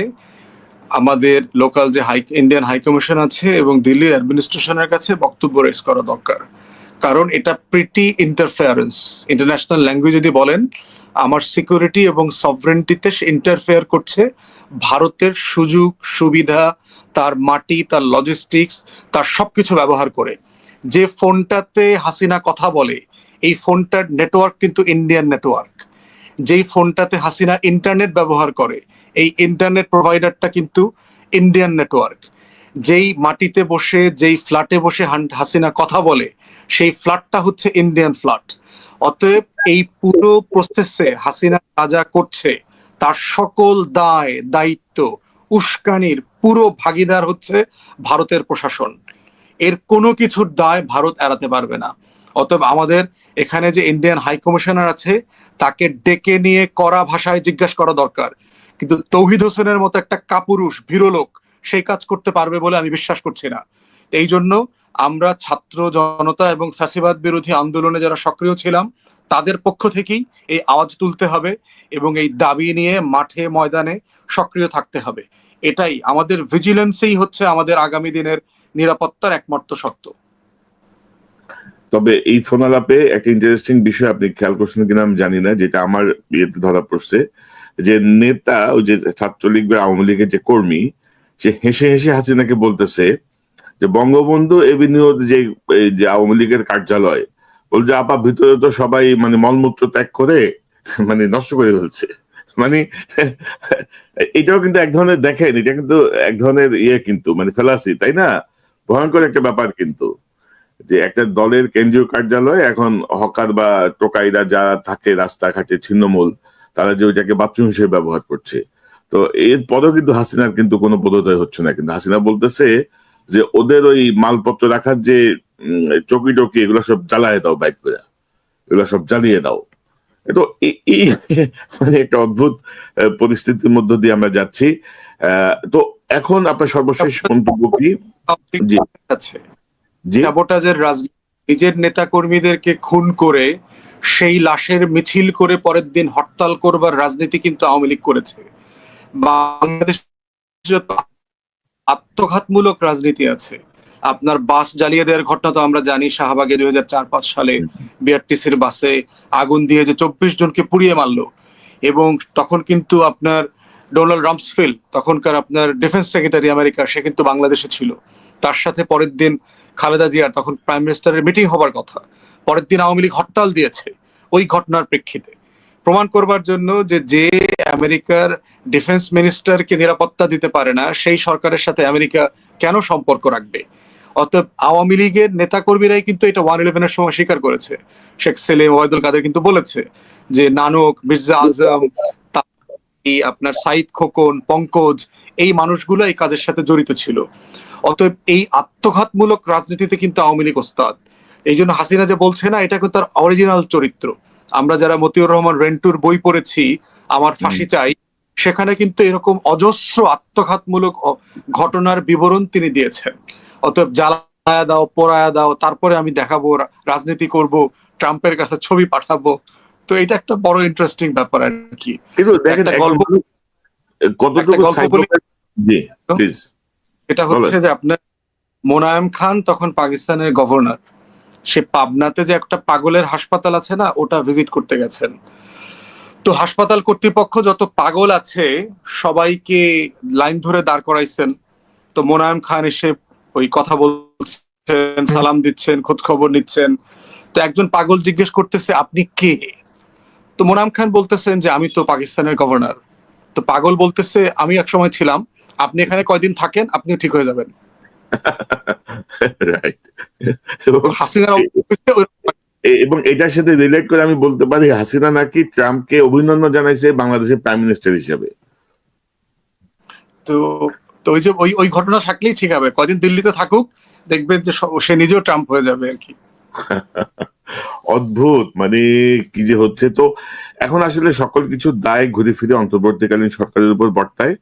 আমাদের লোকাল যে ইন্ডিয়ান হাই কমিশন আছে এবং দিল্লির অ্যাডমিনিস্ট্রেশনের কাছে বক্তব্য রেজ করা দরকার। কারণ এটা প্রিটি ইন্টারফেয়ারেন্স, ইন্টারন্যাশনাল ল্যাঙ্গুয়েজ যদি বলেন, আমার সিকিউরিটি এবং সভরেন্টিতে সে ইন্টারফেয়ার করছে। ভারতের সুযোগ সুবিধা, তার মাটি, তার লজিস্টিক্স, তার সবকিছু ব্যবহার করে যে ফোনটাতে হাসিনা কথা বলে, এই ফোনটার নেটওয়ার্ক কিন্তু ইন্ডিয়ান নেটওয়ার্ক। যেই ফোনটাতে হাসিনা ইন্টারনেট ব্যবহার করে, এই ইন্টারনেট প্রোভাইডারটা কিন্তু ইন্ডিয়ান নেটওয়ার্ক। যেই মাটিতে বসে, যেই ফ্ল্যাটে বসে হাসিনা কথা বলে, সেই ফ্ল্যাটটা হচ্ছে ইন্ডিয়ান ফ্ল্যাট। অতএব এই পুরো প্রসেসে হাসিনা যা যা করছে তার সকল দায় দায়িত্ব, উস্কানির পুরো ভাগিদার হচ্ছে ভারতের প্রশাসন। এর কোনো কিছুর দায় ভারত এড়াতে পারবে না। অতএব আমাদের এখানে যে ইন্ডিয়ান হাই কমিশনার আছে তাকে ডেকে নিয়ে কড়া ভাষায় জিজ্ঞাসা করা দরকার। কিন্তু তৌহিদ হোসেনের মতো একটা কাপুরুষ ভীরলোক সেই কাজ করতে পারবে বলে আমি বিশ্বাস করছি না। এই জন্য আমরা ছাত্র জনতা এবং ফ্যাসিবাদ বিরোধী আন্দোলনে যারা সক্রিয় ছিলাম তাদের পক্ষ থেকেই এই আওয়াজ তুলতে হবে এবং এই দাবি নিয়ে মাঠে ময়দানে সক্রিয় থাকতে হবে। এটাই আমাদের ভিজিলেন্সই হচ্ছে আমাদের আগামী দিনের নিরাপত্তার একমাত্র শর্ত। তবে এই ফোন আলাপে একটা ইন্টারেস্টিং বিষয় আপনি খেয়াল করছেন কিনা আমি জানি না, যেটা আমার ইয়েতে ধরা পড়ছে, যে নেতা ওই যে ছাত্রলীগ বা আওয়ামী লীগের যে কর্মী, সে হেসে হেসে হাসিনাকে বলতেছে যে বঙ্গবন্ধু এভিনিউ যে আওয়ামী লীগের কার্যালয়, বলছে আপা ভিতরে তো সবাই মানে মলমূত্র ত্যাগ করে মানে নষ্ট করে ফেলছে। মানে এটাও কিন্তু এক ধরনের, দেখেন এটা কিন্তু এক ধরনের ইয়ে কিন্তু মানে ফেলাসি, তাই না? ভয়ঙ্কর একটা ব্যাপার কিন্তু, যে একটা দলের কেন্দ্রীয় কার্যালয় এখন হকার বা টোকাইরা যারা থাকে রাস্তাঘাটে ছিন্নমূল, তারা যে ওইটাকে বাথরুম হিসেবে ব্যবহার করছে। তো এর পরেও কিন্তু হাসিনার কিন্তু কোনো বোধোদয় হচ্ছে না, কিন্তু হাসিনা বলতেছে যে ওদের ওই মালপত্র রাখার যে চকি টকি এগুলো সব জ্বালায় দাও, বাইক করে এগুলো সব জ্বালিয়ে দাও। তো এই মানে একটা অদ্ভুত পরিস্থিতির মধ্য দিয়ে আমরা যাচ্ছি। তো এখন আপনার সর্বশেষ মন্তব্য কি? জি আছে সাবোটাজের রাজনীতি, নিজের নেতা কর্মীদেরকে খুন করে সেই লাশের মিছিল করে পরের দিন হরতাল করবার রাজনীতি কিন্তু আওয়ামী লীগ করেছে। বাংলাদেশ আত্মঘাতমূলক রাজনীতি আছে। আপনার বাস জ্বালিয়ে দেওয়ার ঘটনা তো আমরা জানি, শাহবাগে 2004-5 সালে বিআরটিসির বাসে আগুন দিয়ে যে 24 জনকে পুড়িয়ে মারলো। এবং তখন কিন্তু আপনার ডোনাল্ড রামসফিল্ড, তখনকার আপনার ডিফেন্স সেক্রেটারি আমেরিকার, সে কিন্তু বাংলাদেশে ছিল। তার সাথে পরের দিন খালেদা জিয়ার, তখন প্রাইম মিনিস্টারের মিটিং হবার কথা, পরের দিন আওয়ামী লীগ হরতাল দিয়েছে ওই ঘটনার প্রেক্ষিতে, প্রমাণ করবার জন্য যে আমেরিকার ডিফেন্স মিনিস্টারকে নিরাপত্তা দিতে পারে না সেই সরকারের সাথে আমেরিকা কেন সম্পর্ক রাখবে। অতএব আওয়ামী লীগের নেতাকর্মীরাই কিন্তু এটা 111-এর সময় স্বীকার করেছে। শেখ সেলিম, ওবায়দুল কাদের কিন্তু বলেছে যে নানক, মির্জা আজম, আপনার সাইদ খোকন, পঙ্কজ, এই মানুষগুলো এই কাজের সাথে জড়িত ছিল। অতএব এই আত্মঘাতমূলক রাজনীতিতে কিন্তু আওয়ামী লীগ ওস্তাদ। এই জন্য হাসিনা যে বলছে না, এটা কিন্তু তার অরিজিনাল চরিত্র। আমরা যারা মতিউর রহমান রেন্টুর বই পড়েছি, আমার ফাঁসি চাই, সেখানে কিন্তু এরকম অজস্র আত্মঘাতমূলক ঘটনার বিবরণ তিনি দিয়েছেন। অতএব জ্বালায়া দাও, পোড়ায়া দাও, তারপরে আমি দেখাবো, রাজনীতি করব, ট্রাম্পের কাছে ছবি পাঠাবো। তো এটা একটা বড় ইন্টারেস্টিং ব্যাপার আর কি। একটা গল্প কতটুকু এটা হচ্ছে যে আপনার মোনায়েম খান তখন পাকিস্তানের গভর্নর, সে পাবনাতে যে একটা পাগলের হাসপাতাল আছে না, ওটা ভিজিট করতে গেছেন। তো হাসপাতাল কর্তৃপক্ষ যত পাগল আছে সবাইকে লাইন ধরে দাঁড় করাইছেন। তো মোনায়েম খান এসে ওই কথা বলছেন, সালাম দিচ্ছেন, খোঁজ খবর নিচ্ছেন। তো একজন পাগল জিজ্ঞেস করতেছে আপনি কে? তো মোনায়েম খান বলতেছেন যে আমি তো পাকিস্তানের গভর্নর। তো পাগল বলতেছে আমি এক সময় ছিলাম, আপনি এখানে কয়দিন থাকেন, আপনিও ঠিক হয়ে যাবেন। এবং এটার সাথে রিলেট করে আমি বলতে পারি হাসিনা নাকি ট্রাম্পকে অভিনন্দন জানাইছে বাংলাদেশের প্রাইম মিনিস্টার হিসেবে। তো ওই যে ওই ঘটনা থাকলেই ঠিক হবে, কদিন দিল্লিতে থাকুক, দেখবেন যে সে নিজেও ট্রাম্প হয়ে যাবে আর কি। অদ্ভুত মানে কি যে হচ্ছে। তো এখন আসলে সকল কিছু দায় ঘুরে ফিরে অন্তর্বর্তীকালীন সরকারের উপর বর্তায়,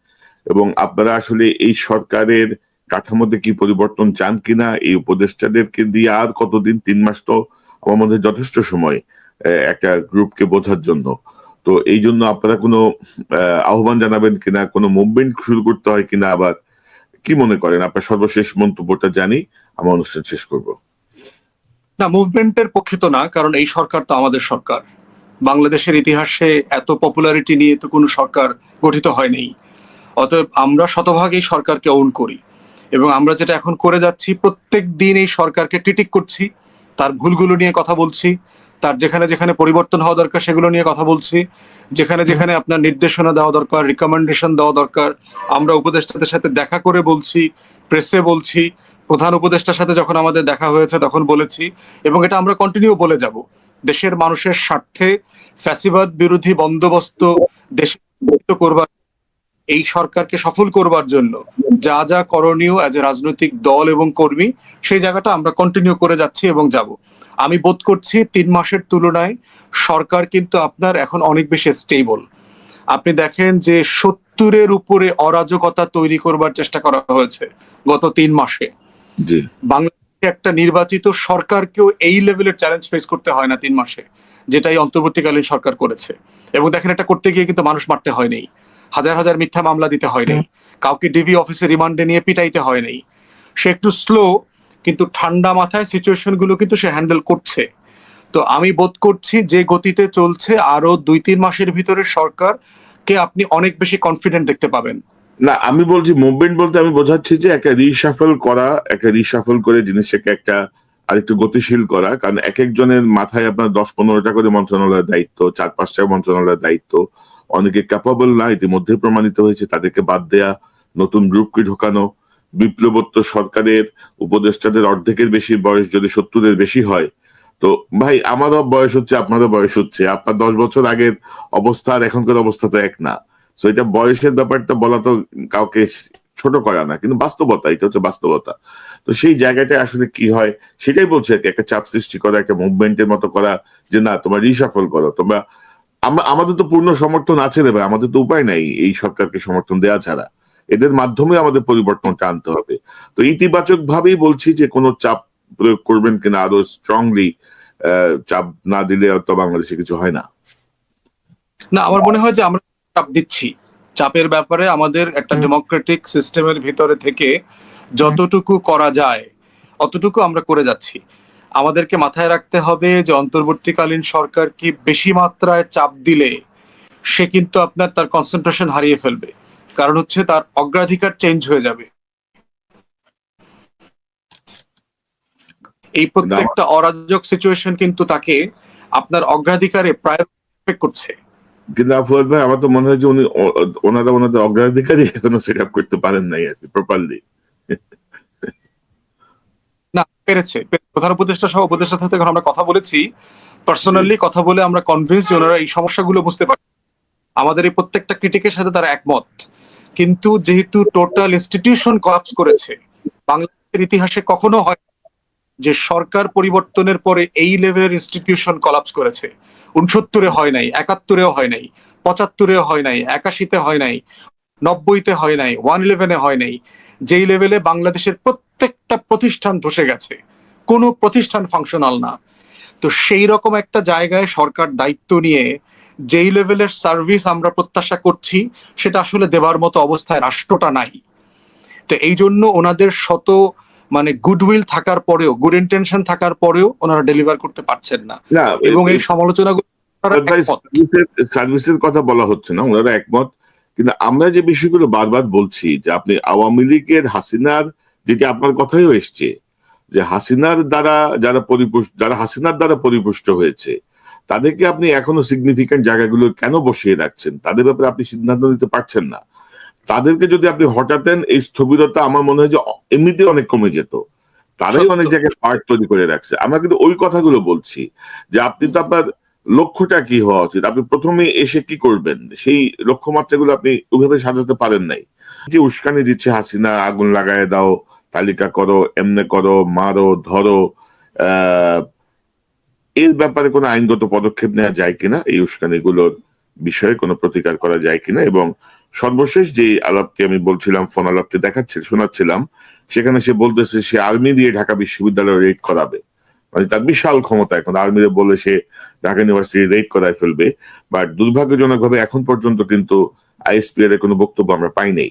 এবং আপনারা আসলে এই সরকারের কাঠামোতে কি পরিবর্তন চান কিনা, এই উপদেষ্টাদেরকে দিয়ে আর কতদিন, 3 মাস তো আমার মধ্যে যথেষ্ট সময় একটা গ্রুপকে বোঝার জন্য। তো এই জন্য আপনারা কোনো আহ্বান জানাবেন কিনা, কোনো মুভমেন্ট শুরু করতে হয় কিনা, আবার কি মনে করেন? আপনার সর্বশেষ মন্তব্যটা জানি, আমার অনুষ্ঠান শেষ করব। না, মুভমেন্টের পক্ষে তো না, কারণ এই সরকার তো আমাদের সরকার। বাংলাদেশের ইতিহাসে এত পপুলারিটি নিয়ে তো কোনো সরকার গঠিত হয়নি। অতএব আমরা শতভাগ এই সরকারকে ওন করি, এবং আমরা যেটা এখন করে যাচ্ছি, প্রত্যেক দিন এই সরকারকে ক্রিটিক করছি, তার ভুলগুলো নিয়ে কথা বলছি, তার যেখানে যেখানে পরিবর্তন হওয়া দরকার সেগুলো নিয়ে কথা বলছি, যেখানে যেখানে আপনার নির্দেশনা দেওয়া দরকার, রিকমেন্ডেশন দেওয়া দরকার, আমরা উপদেষ্টাদের সাথে দেখা করে বলছি, প্রেসে বলছি, প্রধান উপদেষ্টার সাথে যখন আমাদের দেখা হয়েছে তখন বলেছি, এবং এটা আমরা কন্টিনিউ বলে যাব। দেশের মানুষের স্বার্থে ফ্যাসিবাদ বিরোধী বন্দোবস্ত দেশে করবার, এই সরকারকে সফল করবার জন্য যা যা করণীয় অ্যাজ এ রাজনৈতিক দল এবং কর্মী, সেই জায়গাটা আমরা কন্টিনিউ করে যাচ্ছি এবং যাব। আমি বোধ করছি 3 মাসের তুলনায় সরকার কিন্তু আপনার এখন অনেক বেশি স্টেবল। আপনি দেখেন যে 70-এর উপরে অরাজকতা তৈরি করবার চেষ্টা করা হয়েছে গত 3 মাসে। জি, বাংলাদেশে একটা নির্বাচিত সরকারকেও এই লেভেলের চ্যালেঞ্জ ফেস করতে হয় না 3 মাসে, যেটাই অন্তর্বর্তীকালীন সরকার করেছে। এবং দেখেন, এটা করতে গিয়ে কিন্তু মানুষ মারতে হয়নি, হাজার হাজার মিথ্যা মামলা দিতে হয়নি, কাউকে ডিবি অফিসে রিমান্ডে নিয়ে পিটাইতে হয়নি। সে একটু স্লো, কিন্তু ঠান্ডা মাথায় সিচুয়েশন গুলো কিন্তু সে হ্যান্ডেল করছে। তো আমি বোধ করছি যে গতিতে চলছে, আরো 2-3 মাসের ভিতরে সরকারকে আপনি অনেক বেশি কনফিডেন্ট দেখতে পাবেন। না আমি বলছি মুভমেন্ট বলতে আমি বোঝাচ্ছি যে একটা রিশাফল করা, একটা রিশাফল করে জিনিসটাকে একটা আরেকটু গতিশীল করা। কারণ এক একজনের মাথায় আপনার 10-15টা করে মন্ত্রণালয়ের দায়িত্ব, 4-5টা মন্ত্রণালয়ের দায়িত্ব। অনেকে ক্যাপাবল না, ইতিমধ্যে প্রমাণিত হয়েছে, তাদেরকে বাদ দেয়া, নতুন গ্রুপকে ঢোকানো। বিপ্লবোত্তর সরকারের উপদেষ্টাদের অর্ধেকের বেশি বয়স যদি 70-এর বেশি হয়, তো ভাই আমারও বয়স হচ্ছে, আপনারও বয়স হচ্ছে, আপনার 10 বছর আগের অবস্থা আর এখনকার অবস্থা তো এক না। সো এটা বয়সের ব্যাপারটা বলা তো কাউকে ছোট করা না, কিন্তু বাস্তবতা, এটা হচ্ছে বাস্তবতা। তো সেই জায়গাটায় আসলে কি হয় সেটাই বলছে আর কি, একটা চাপ সৃষ্টি করা, একটা মুভমেন্টের মতো করা, যে না তোমরা রিসাফল করো তোমরা। আমাদের তো পূর্ণ সমর্থন আছে রে ভাই, আমাদের তো উপায় নাই এই সরকারকে সমর্থন দেওয়া ছাড়া। এদের মাধ্যমে আমাদের পরিবর্তনটা আনতে হবে। তো ইতিবাচক ভাবেই বলছি যে কোনো চাপ প্রয়োগ করবেন কিনা, আরো স্ট্রংলি চাপ না দিলে তো বাংলাদেশে কিছু হয় না। না, আমার মনে হয় যে আমরা চাপ দিচ্ছি। চাপের ব্যাপারে আমাদের একটা ডেমোক্রেটিক সিস্টেমের ভিতরে থেকে যতটুকু করা যায় অতটুকু আমরা করে যাচ্ছি। আমাদেরকে মাথায় রাখতে হবে যে অন্তর্বর্তীকালীন সরকার কি বেশি মাত্রায় চাপ দিলে সে কিন্তু আপনার তার কনসেন্ট্রেশন হারিয়ে ফেলবে, কারণ হচ্ছে তার অগ্রাধিকার চেঞ্জ হয়ে যাবে। এই প্রত্যেকটা অরাজক সিচুয়েশন কিন্তু তাকে আপনার অগ্রাধিকারে প্রায় করছে। কিন্তু ফুয়াদ ভাই আমার তো মনে হয় যে উনি ওনারা ওনাদের অগ্রাধিকারই এখনো সেট আপ করতে পারেন নাই আর কি প্রপারলি। না, পেরেছে। প্রধান উপদেষ্টা সহ উপদেষ্টার সাথে যখন আমরা কথা বলেছি, পার্সোনালি কথা বলে আমরা কনভিন্স যে ওনারা এই সমস্যাগুলো বুঝতে পারে, আমাদের এই প্রত্যেকটা ক্রিটিকের সাথে তারা একমত। কিন্তু যেহেতু টোটাল ইনস্টিটিউশন কলাপস করেছে, বাংলাদেশের ইতিহাসে কখনো হয় যে সরকার পরিবর্তনের পরে এই লেভেলের ইনস্টিটিউশন কলাপস করেছে। 69-এ হয় নাই, 71-এও হয় নাই, 75-এও হয় নাই, 81-তে হয় নাই, 90-তে হয় নাই, 111-এ হয় নাই। যেই লেভেলে বাংলাদেশের প্রত্যেকটা প্রতিষ্ঠান ধসে গেছে, কোনো প্রতিষ্ঠান ফাংশনাল না। তো সেই রকম একটা জায়গায় সরকার দায়িত্ব নিয়ে যেই লেভেলের সার্ভিস আমরা প্রত্যাশা করছি, সেটা আসলে দেবার মতো অবস্থায় রাষ্ট্রটা নাই। তো এই জন্য ওনাদের শত গুডউইল থাকার পরেও, গুড ইন্টেনশন থাকার পরেও ওনারা ডেলিভার করতে পারছেন না। না এবং এই সমালোচনাগুলো সার্ভিসের কথা বলা হচ্ছে না, ওনারা একমত। কিন্তু আমরা যে বিষয়গুলো বারবার বলছি যে আপনি আওয়ামী লীগের হাসিনার, যেটা আপনার কথাইও এসছে, যে হাসিনার দ্বারা যারা হাসিনার দ্বারা পরিপুষ্ট হয়েছে, তাদেরকে আপনি এখনো সিগনিফিকেন্ট জায়গাগুলো কেন বসিয়ে রাখছেন? তাদের ব্যাপারে আপনি সিদ্ধান্ত নিতে পারছেন না। তাদেরকে যদি আপনি হটাতেন, এই স্থবিরতা আমার মনে হয় যে এমনিতে অনেক কমে যেত। তারাই অনেক জায়গায় পার্ট তৈরি করে রাখছে। আমরা কিন্তু ওই কথাগুলো বলছি যে আপনি তো আপনার লক্ষ্যটা কি হওয়া উচিত, আপনি প্রথমে এসে কি করবেন, সেই লক্ষ্যমাত্রাগুলো আপনি ওইভাবে সাজাতে পারেন নাই। যে উস্কানি দিচ্ছে হাসিনা, আগুন লাগায় দাও, তালিকা করো, এমনে করো, মারো, ধরো, এর ব্যাপারে কোনো আইনগত পদক্ষেপ নেওয়া যায় কিনা, এই উস্কানিগুলোর বিষয়ে কোনো প্রতিকার করা যায় কিনা, এবং সর্বশেষ যে আলাপটি আমি বলছিলাম, ফোন আলাপটি শোনাচ্ছিলাম, সেখানে সে বলতেছে সে আর্মি দিয়ে ঢাকা বিশ্ববিদ্যালয় রেড করাবে। মানে তার বিশাল ক্ষমতা, এখন আর্মিরে বলে সে ঢাকা ইউনিভার্সিটি রেড করায় ফেলবে। বাট দুর্ভাগ্যজনক ভাবে এখন পর্যন্ত কিন্তু আইএসপিআর এর কোনো বক্তব্য আমরা পাই নাই।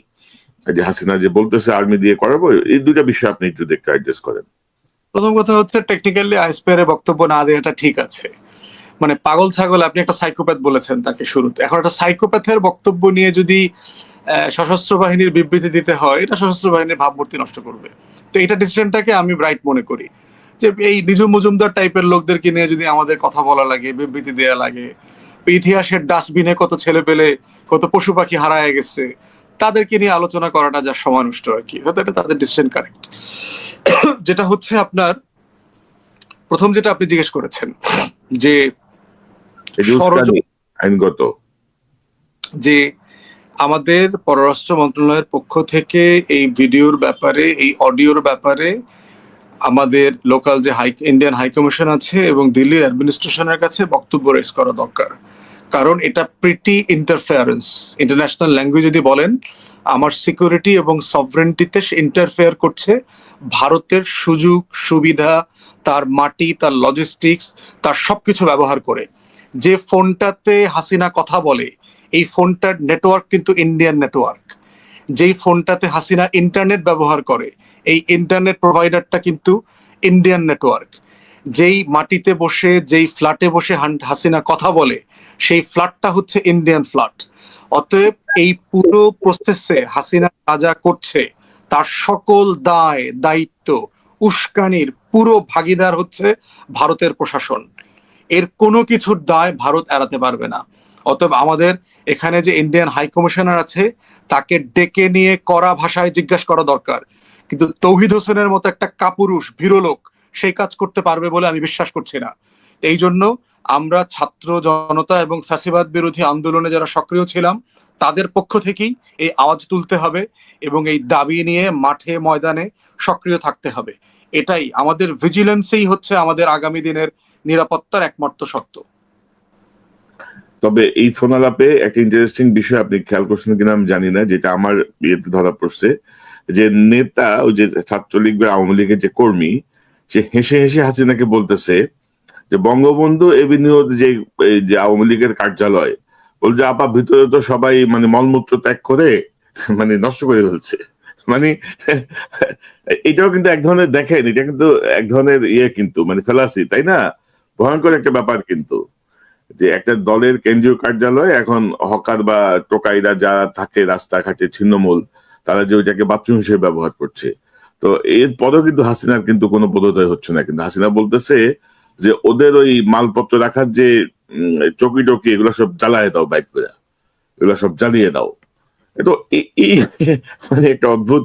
যে হাসিনা যে বলতেছে আর্মি দিয়ে করাবো, এই দুইটা বিষয় আপনি একটু দেখতে অ্যাডজাস্ট করেন। প্রথম কথা হচ্ছে, টেকনিক্যালি আইএসপিআর এর বক্তব্য না দেওয়াটা ঠিক আছে। মানে পাগল ছাগল, আপনি একটা সাইকোপ্যাথ বলেছেন তাকে শুরুতে, এখন একটা সাইকোপ্যাথের বক্তব্য নিয়ে যদি সশস্ত্র বাহিনীর বিবৃতি দিতে হয়, এটা সশস্ত্র বাহিনীর ভাবমূর্তি নষ্ট করবে। তো এটা ডিসিশনটাকে আমি ব্রাইট মনে করি, যে এই নিজু মজুমদার টাইপের লোকদেরকে নিয়ে যদি আমাদের কথা বলা লাগে, বিবৃতি দেওয়া লাগে, ইতিহাসের ডাস্টবিনে কত ছেলে পেলে, কত পশু পাখি হারায় গেছে, তাদেরকে নিয়ে আলোচনা করাটা যা সময় নষ্ট আর কি, এটা তাদের ডিসিশন কারেক্ট। যেটা হচ্ছে আপনার প্রথম যেটা আপনি জিজ্ঞেস করেছেন যে আইনগত, যে আমাদের পররাষ্ট্র মন্ত্রণালয়ের পক্ষ থেকে এই ভিডিওর ব্যাপারে, এই অডিওর ব্যাপারে আমাদের লোকাল যে ইন্ডিয়ান হাই কমিশন আছে এবং দিল্লির অ্যাডমিনিস্ট্রেশনের কাছে বক্তব্য রেজ করা দরকার। কারণ এটা প্রিটি ইন্টারফেয়ারেন্স, ইন্টারন্যাশনাল ল্যাঙ্গুয়েজ যদি বলেন, আমার সিকিউরিটি এবং সভরেন্টিতে সে ইন্টারফেয়ার করছে। ভারতের সুযোগ সুবিধা, তার মাটি, তার লজিস্টিক্স, তার সবকিছু ব্যবহার করে যে ফোনটাতে হাসিনা কথা বলে, এই ফোনটার নেটওয়ার্ক কিন্তু ইন্ডিয়ান নেটওয়ার্ক। যেই ফোনটাতে হাসিনা ইন্টারনেট ব্যবহার করে, এই ইন্টারনেট প্রোভাইডারটা কিন্তু ইন্ডিয়ান নেটওয়ার্ক। যেই মাটিতে বসে, যেই ফ্ল্যাটে বসে হাসিনা কথা বলে, সেই ফ্ল্যাটটা হচ্ছে ইন্ডিয়ান ফ্ল্যাট। অতএব এই পুরো প্রসেসে হাসিনা যা যা করছে, তার সকল দায় দায়িত্ব, উস্কানির পুরো ভাগিদার হচ্ছে ভারতের প্রশাসন। এর কোনো কিছুর দায় ভারত এড়াতে পারবে না। অতএব আমাদের এখানে যে ইন্ডিয়ান হাই কমিশনার আছে, তাকে ডেকে নিয়ে কড়া ভাষায় জিজ্ঞাসা করা দরকার। কিন্তু তৌহিদ হোসেনের মতো একটা কাপুরুষ ভীরুলোক সেই কাজ করতে পারবে বলে আমি বিশ্বাস করছি না। এই জন্য আমরা ছাত্র জনতা এবং ফ্যাসিবাদ বিরোধী আন্দোলনে যারা সক্রিয় ছিলাম, তাদের পক্ষ থেকেই এই আওয়াজ তুলতে হবে এবং এই দাবি নিয়ে মাঠে ময়দানে সক্রিয় থাকতে হবে। এটাই আমাদের ভিজিলেন্সই হচ্ছে আমাদের আগামী দিনের নিরাপত্তার একমাত্র শর্ত। তবে এই ফোন আলাপে একটা ইন্টারেস্টিং বিষয় আপনি খেয়াল করছেন কিনা আমি জানি না, যেটা আমার ইয়েতে ধরা পড়ছে, যে নেতা, ওই যে ছাত্রলীগ বা আওয়ামী লীগের যে কর্মী, সে হেসে হেসে হাসিনাকে বলতেছে যে বঙ্গবন্ধু এভিনিউ যে আওয়ামী লীগের কার্যালয়, বলছে আপা ভিতরে তো সবাই মানে মলমূত্র ত্যাগ করে মানে নষ্ট করে ফেলছে। মানে এটাও কিন্তু এক ধরনের, দেখেন এটা কিন্তু এক ধরনের ইয়ে, কিন্তু মানে ফেলাসি, তাই না? ভয়ঙ্কর একটা ব্যাপার কিন্তু, যে একটা দলের কেন্দ্রীয় কার্যালয় এখন হকার বা টোকাইরা যারা থাকে রাস্তাঘাটে ছিন্নমূল, তারা যে ওইটাকে বাথরুম হিসেবে ব্যবহার করছে। তো এর পরেও কিন্তু হাসিনার কিন্তু কোনো বোধোদয় হচ্ছে না। কিন্তু হাসিনা বলতেছে যে ওদের ওই মালপত্র রাখার যে চকি টকি, এগুলো সব জ্বালায় দাও, বাইক করে এগুলো সব জ্বালিয়ে দাও। তো এই মানে একটা অদ্ভুত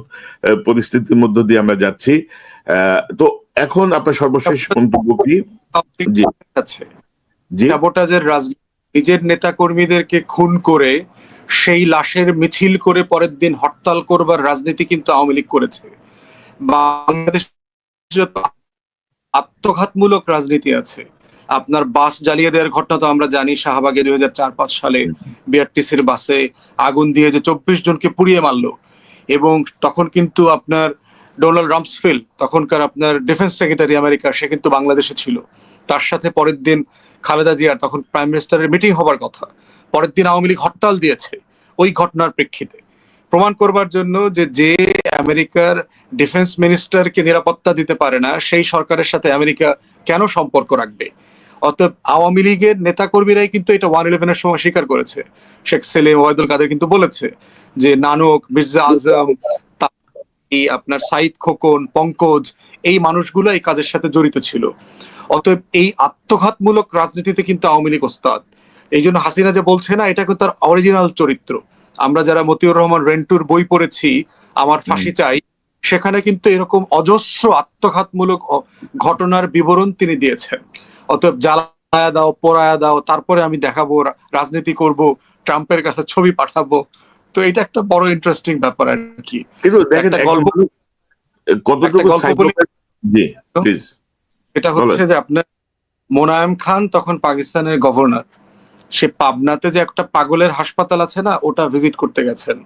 পরিস্থিতির মধ্য দিয়ে আমরা যাচ্ছি। তো এখন আপনার সর্বশেষ মন্তব্য কি? জি আছে সাবোটাজের রাজনীতি, নিজের নেতা কর্মীদেরকে খুন করে সেই লাশের মিছিল করে পরের দিন হরতাল করবার রাজনীতি কিন্তু আওয়ামী লীগ করেছে। বাংলাদেশ আত্মঘাতমূলক রাজনীতি আছে। আপনার বাস জ্বালিয়ে দেওয়ার ঘটনা তো আমরা জানি, শাহবাগে 2004-05 সালে বিআরটিসির বাসে আগুন দিয়ে যে 24 জনকে পুড়িয়ে মারলো। এবং তখন কিন্তু আপনার ডোনাল্ড রামসফেল্ড, তখনকার আপনার ডিফেন্স সেক্রেটারি আমেরিকার, সে কিন্তু বাংলাদেশে ছিল। তার সাথে পরের দিন খালেদা জিয়ার, তখন প্রাইম মিনিস্টারের মিটিং হবার কথা, পরের দিন আওয়ামী লীগ হরতাল দিয়েছে ওই ঘটনার প্রেক্ষিতে, প্রমাণ করবার জন্য যে যে আমেরিকার ডিফেন্স মিনিস্টারকে নিরাপত্তা দিতে পারে না, সেই সরকারের সাথে আমেরিকা কেন সম্পর্ক রাখবে। অতএব আওয়ামী লীগের নেতাকর্মীরাই কিন্তু এটা 111-এর সময় স্বীকার করেছে। শেখ সেলিম, ওবায়দুল কাদের কিন্তু বলেছে যে নানক, মির্জা আজম, আপনার সাইদ খোকন, পঙ্কজ, এই মানুষগুলো এই কাজের সাথে জড়িত ছিল। অতএব এই আত্মঘাতমূলক রাজনীতিতে কিন্তু আওয়ামী লীগ ওস্তাদ। এই জন্য হাসিনা যে বলছে না, এটা কিন্তু তার অরিজিনাল চরিত্র। আমরা যারা মতিউর রহমান রেন্টুর বই পড়েছি, আমার ফাঁসি চাই, সেখানে কিন্তু এরকম অজস্র আত্মঘাতমূলক ঘটনার বিবরণ তিনি দিয়েছেন। অতএব জ্বালায়া দাও, পোড়ায়া দাও, তারপরে আমি দেখাবো, রাজনীতি করব, ট্রাম্পের কাছে ছবি পাঠাবো। তো এটা একটা বড় ইন্টারেস্টিং ব্যাপার আর কি। এটা হচ্ছে যে আপনার মোনায়েম খান তখন পাকিস্তানের গভর্নর, সে পাবনাতে যে একটা পাগলের হাসপাতাল আছে না, ওটা ভিজিট করতে গেছেন।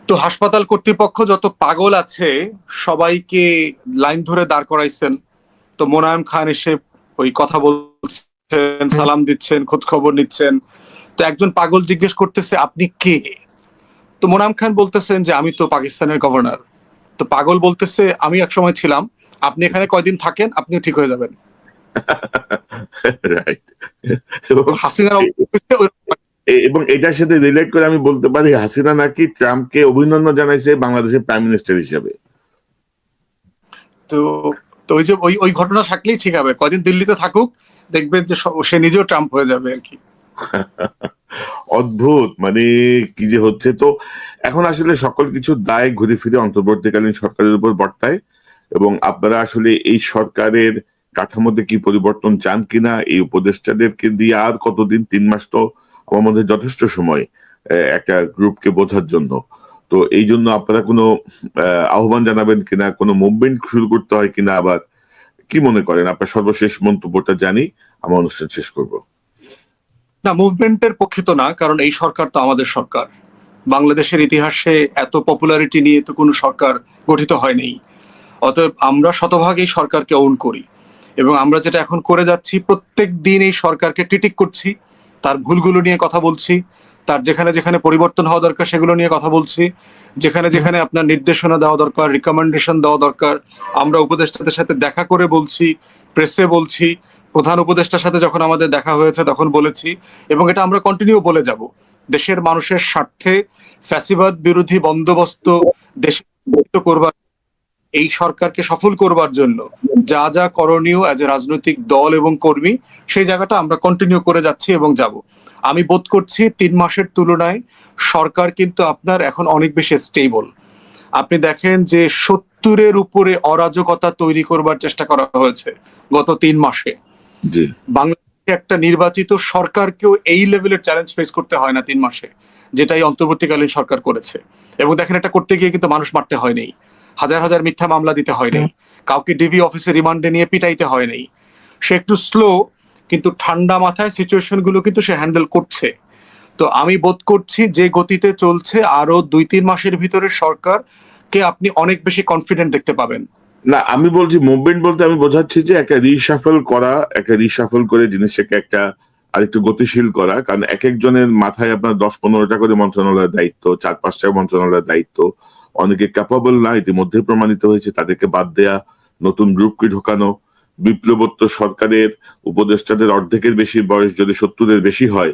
তো হাসপাতাল কর্তৃপক্ষ যত পাগল আছে সবাইকে লাইন ধরে দাঁড় করাইছেন। তো মোনায়েম খান এসে ওই কথা বলছেন, সালাম দিচ্ছেন, খোঁজ খবর নিচ্ছেন। তো একজন পাগল জিজ্ঞেস করতেছে আপনি কে? তো মোনায়েম খান বলতেছেন যে আমি তো পাকিস্তানের গভর্নর। তো পাগল বলতেছে আমি একসময় ছিলাম, আপনি এখানে কয়দিন থাকেন আপনিও ঠিক হয়ে যাবেন। রাইট। তো হাসিনার অবস্থা ওইরকম। এবং এটার সাথে রিলেট করে আমি বলতে পারি হাসিনা নাকি ট্রাম্পকে অভিনন্দন জানাইছে বাংলাদেশের প্রাইম মিনিস্টার হিসেবে। তো তো ওই যে ওই ওই ঘটনা থাকলেই ঠিক হবে, কয়দিন দিল্লিতে থাকুক, দেখবেন যে সে নিজেও ট্রাম্প হয়ে যাবে আর কি। অদ্ভুত, মানে কি যে হচ্ছে। তো এখন আসলে সকল কিছুর দায় ঘুরে ফিরে অন্তর্বর্তীকালীন সরকারের উপর বর্তায়, এবং আপনারা আসলে এই সরকারের কাঠামোতে কি পরিবর্তন চান কিনা, এই উপদেষ্টাদেরকে দিয়ে আর কতদিন, 3 মাস তো আমার মধ্যে যথেষ্ট সময় একটা গ্রুপকে বোঝার জন্য। তো এই জন্য আপনারা কোনো আহ্বান জানাবেন কিনা, কোনো মুভমেন্ট শুরু করতে হয় কিনা, আবার কি মনে করেন? আপনার সর্বশেষ মন্তব্যটা জানি, আমার অনুষ্ঠান শেষ করব। না, মুভমেন্টের পক্ষে তো না, কারণ এই সরকার তো আমাদের সরকার। বাংলাদেশের ইতিহাসে এত পপুলারিটি নিয়ে তো কোনো সরকার গঠিত হয়নি। অতএব আমরা শতভাগ এই সরকারকে ওন করি, এবং আমরা যেটা এখন করে যাচ্ছি প্রত্যেক দিন এই সরকারকে ক্রিটিক করছি, তার ভুলগুলো নিয়ে কথা বলছি, তার যেখানে যেখানে পরিবর্তন হওয়া দরকার সেগুলো নিয়ে কথা বলছি, যেখানে যেখানে আপনার নির্দেশনা দেওয়া দরকার, রিকমেন্ডেশন দেওয়া দরকার আমরা উপদেষ্টাদের সাথে দেখা করে বলছি, প্রেসে বলছি, প্রধান উপদেষ্টার সাথে যখন আমাদের দেখা হয়েছে তখন বলেছি, এবং এটা আমরা কন্টিনিউ বলে যাব। দেশের মানুষের স্বার্থে ফ্যাসিবাদ বিরোধী বন্দোবস্ত দেশে করবার, এই সরকারকে সফল করবার জন্য যা যা করণীয় অ্যাজ এ রাজনৈতিক দল এবং কর্মী, সেই জায়গাটা আমরা কন্টিনিউ করে যাচ্ছি এবং যাব। আমি বোধ করছি 3 মাসের তুলনায় সরকার কিন্তু আপনার এখন অনেক বেশি স্টেবল। আপনি দেখেন যে 70-এর উপরে অরাজকতা তৈরি করবার চেষ্টা করা হয়েছে গত 3 মাসে। জি। বাংলাদেশে একটা নির্বাচিত সরকারকেও এই লেভেলের চ্যালেঞ্জ ফেস করতে হয় না 3 মাসে, যেটাই অন্তর্বর্তীকালীন সরকার করেছে। এবং দেখেন এটা করতে গিয়ে কিন্তু মানুষ মারতে হয় নাই, হাজার হাজার মিথ্যা মামলা দিতে হয় নাই, কাউকে ডিবি অফিসে রিমান্ডে নিয়ে পিটাইতে হয় নাই। সে একটু স্লো, কিন্তু ঠান্ডা মাথায় সিচুয়েশন গুলো কিন্তু সে হ্যান্ডেল করছে। তো আমি বোধ করছি যে গতিতে চলছে আরো 2-3 মাসের ভিতরে সরকারকে আপনি অনেক বেশি কনফিডেন্ট দেখতে পাবেন। না, আমি বলছি মুভমেন্ট বলতে আমি বোঝাচ্ছি যে একটা রিশাফল করা, একটা রিশাফল করে জিনিসটাকে একটা আরেকটু গতিশীল করা। কারণ এক একজনের মাথায় আপনার 10-15টা করে মন্ত্রণালয়ের দায়িত্ব, 4-5টা মন্ত্রণালয়ের দায়িত্ব। অনেকে ক্যাপাবল না, ইতিমধ্যে প্রমাণিত হয়েছে, তাদেরকে বাদ দেয়া, নতুন গ্রুপকে ঢোকানো। বিপ্লবোত্তর সরকারের উপদেষ্টাদের অর্ধেকের বেশি বয়স যদি 70-এর বেশি হয়,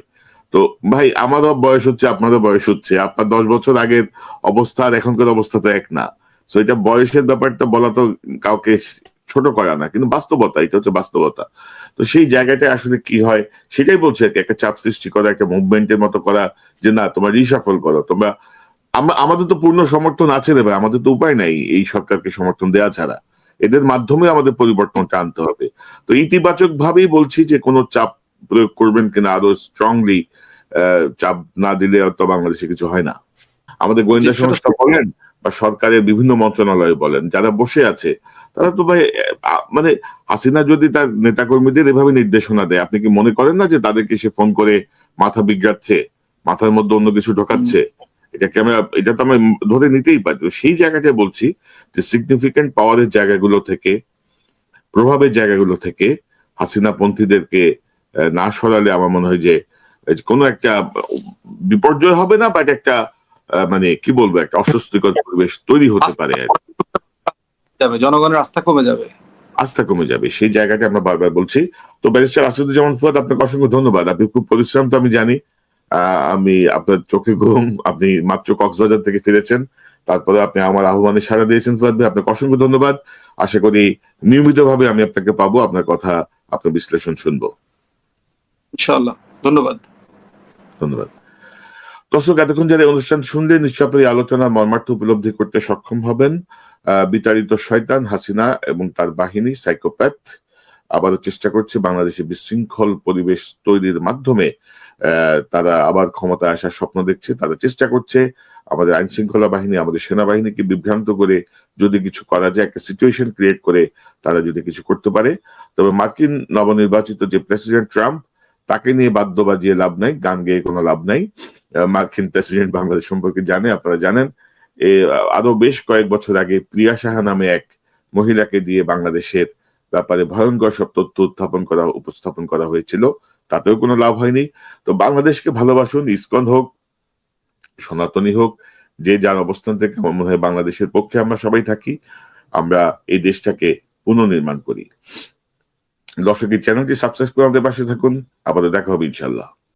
তো ভাই আমারও বয়স হচ্ছে, আপনারও বয়স হচ্ছে, আপনার 10 বছর আগের অবস্থা আর এখনকার অবস্থা তো এক না। তো এটা বয়সের ব্যাপারটা বলা তো কাউকে ছোট করা না, কিন্তু বাস্তবতা, এটা হচ্ছে বাস্তবতা। তো সেই জায়গাটায় আসলে কি হয় সেটাই বলছে আর কি, একটা চাপ সৃষ্টি করা, একটা মুভমেন্টের মতো করা, যে না তোমরা রিসাফল করো তোমরা। আমাদের তো পূর্ণ সমর্থন আছে রে ভাই, আমাদের তো উপায় নাই এই সরকারকে সমর্থন দেওয়া ছাড়া। এদের মাধ্যমে আমাদের পরিবর্তনটা আনতে হবে। তো ইতিবাচক ভাবেই বলছি যে কোনো চাপ প্রয়োগ করবেন কিনা আরো স্ট্রংলি। চাপ না দিলে তো বাংলাদেশে কিছু হয় না। আমাদের গোয়েন্দা সংস্থা বলেন বা সরকারের বিভিন্ন মন্ত্রণালয় বলেন, যারা বসে আছে তারা তো ভাই মানে হাসিনা যদি তার নেতাকর্মীদের এভাবে নির্দেশনা দেয়, আপনি কি মনে করেন না যে তাদেরকে সে ফোন করে মাথা বিগড়াচ্ছে, মাথার মধ্যে অন্য কিছু ঢোকাচ্ছে? এটা তো আমি ধরে নিতেই পারি। সেই জায়গাটায় বলছি যে সিগনিফিকেন্ট পাওয়ারের জায়গাগুলো থেকে, প্রভাবের জায়গাগুলো থেকে হাসিনা পন্থীদেরকে না সরালে আমার মনে হয় যে কোনো একটা বিপর্যয় হবে না, বা একটা মানে কি বলবো, একটা অস্বস্তিকর পরিবেশ তৈরি হতে পারে, জনগণের আস্থা কমে যাবে, আস্থা কমে যাবে। সেই জায়গাটা আমরা বারবার বলছি। তো ব্যারিস্টার আসাদুজ্জামান ফুয়াদ, আপনাকে অসংখ্য ধন্যবাদ। আপনি খুব পরিশ্রান্ত আমি জানি। আমি আপনার চোখে ঘুম, আপনি মাত্র কক্সবাজার থেকে ফিরেছেন, তারপরে আপনি আমার আহ্বানে সাড়া দিয়েছেন ফুয়াদ ভাই, আপনাকে অসংখ্য ধন্যবাদ। আশা করি নিয়মিতভাবে আমি আপনাকে পাবো, আপনার কথা, আপনার বিশ্লেষণ শুনবো ইনশাআল্লাহ। ধন্যবাদ। ধন্যবাদ। দর্শক, এতক্ষণ যারা অনুষ্ঠান শুনলেন নিশ্চয় আপনি আলোচনার মর্মার্থ উপলব্ধি করতে সক্ষম হবেন। বিতাড়িত শয়তান হাসিনা এবং তার বাহিনী সাইকোপ্যাথ আবারও চেষ্টা করছে বাংলাদেশে বিশৃঙ্খল পরিবেশ তৈরির মাধ্যমে তারা আবার ক্ষমতায় আসার স্বপ্ন দেখছে। তারা চেষ্টা করছে আমাদের আইন শৃঙ্খলা বাহিনী, আমাদের সেনাবাহিনীকে বিভ্রান্ত করে যদি কিছু করা যায়, একটা সিচুয়েশন ক্রিয়েট করে তারা যদি কিছু করতে পারে, তবে মার্কিন নবনির্বাচিত যে প্রেসিডেন্ট ট্রাম্প, তাকে নিয়ে বাদ্য বাজিয়ে লাভ নাই, গান গেয়ে কোনো লাভ নাই। মার্কিন প্রেসিডেন্ট বাংলাদেশ সম্পর্কে জানে, আপনারা জানেন। আরো বেশ কয়েক বছর আগে প্রিয়া সাহা নামে এক মহিলাকে দিয়ে বাংলাদেশের ব্যাপারে ভয়ঙ্কর সব তথ্য উপস্থাপন করা হয়েছিল, তাতেও কোনো লাভ হয়নি। তো বাংলাদেশকে ভালোবাসুন, ইসকন হোক, সনাতনী হোক, যে যার অবস্থান থেকে, আমার মনে হয় বাংলাদেশের পক্ষে আমরা সবাই থাকি, আমরা এই দেশটাকে পুনর্নির্মাণ করি। দর্শকের চ্যানেলটি সাবস্ক্রাইব করে আমাদের পাশে থাকুন। আবার দেখা হবে ইনশাল্লাহ।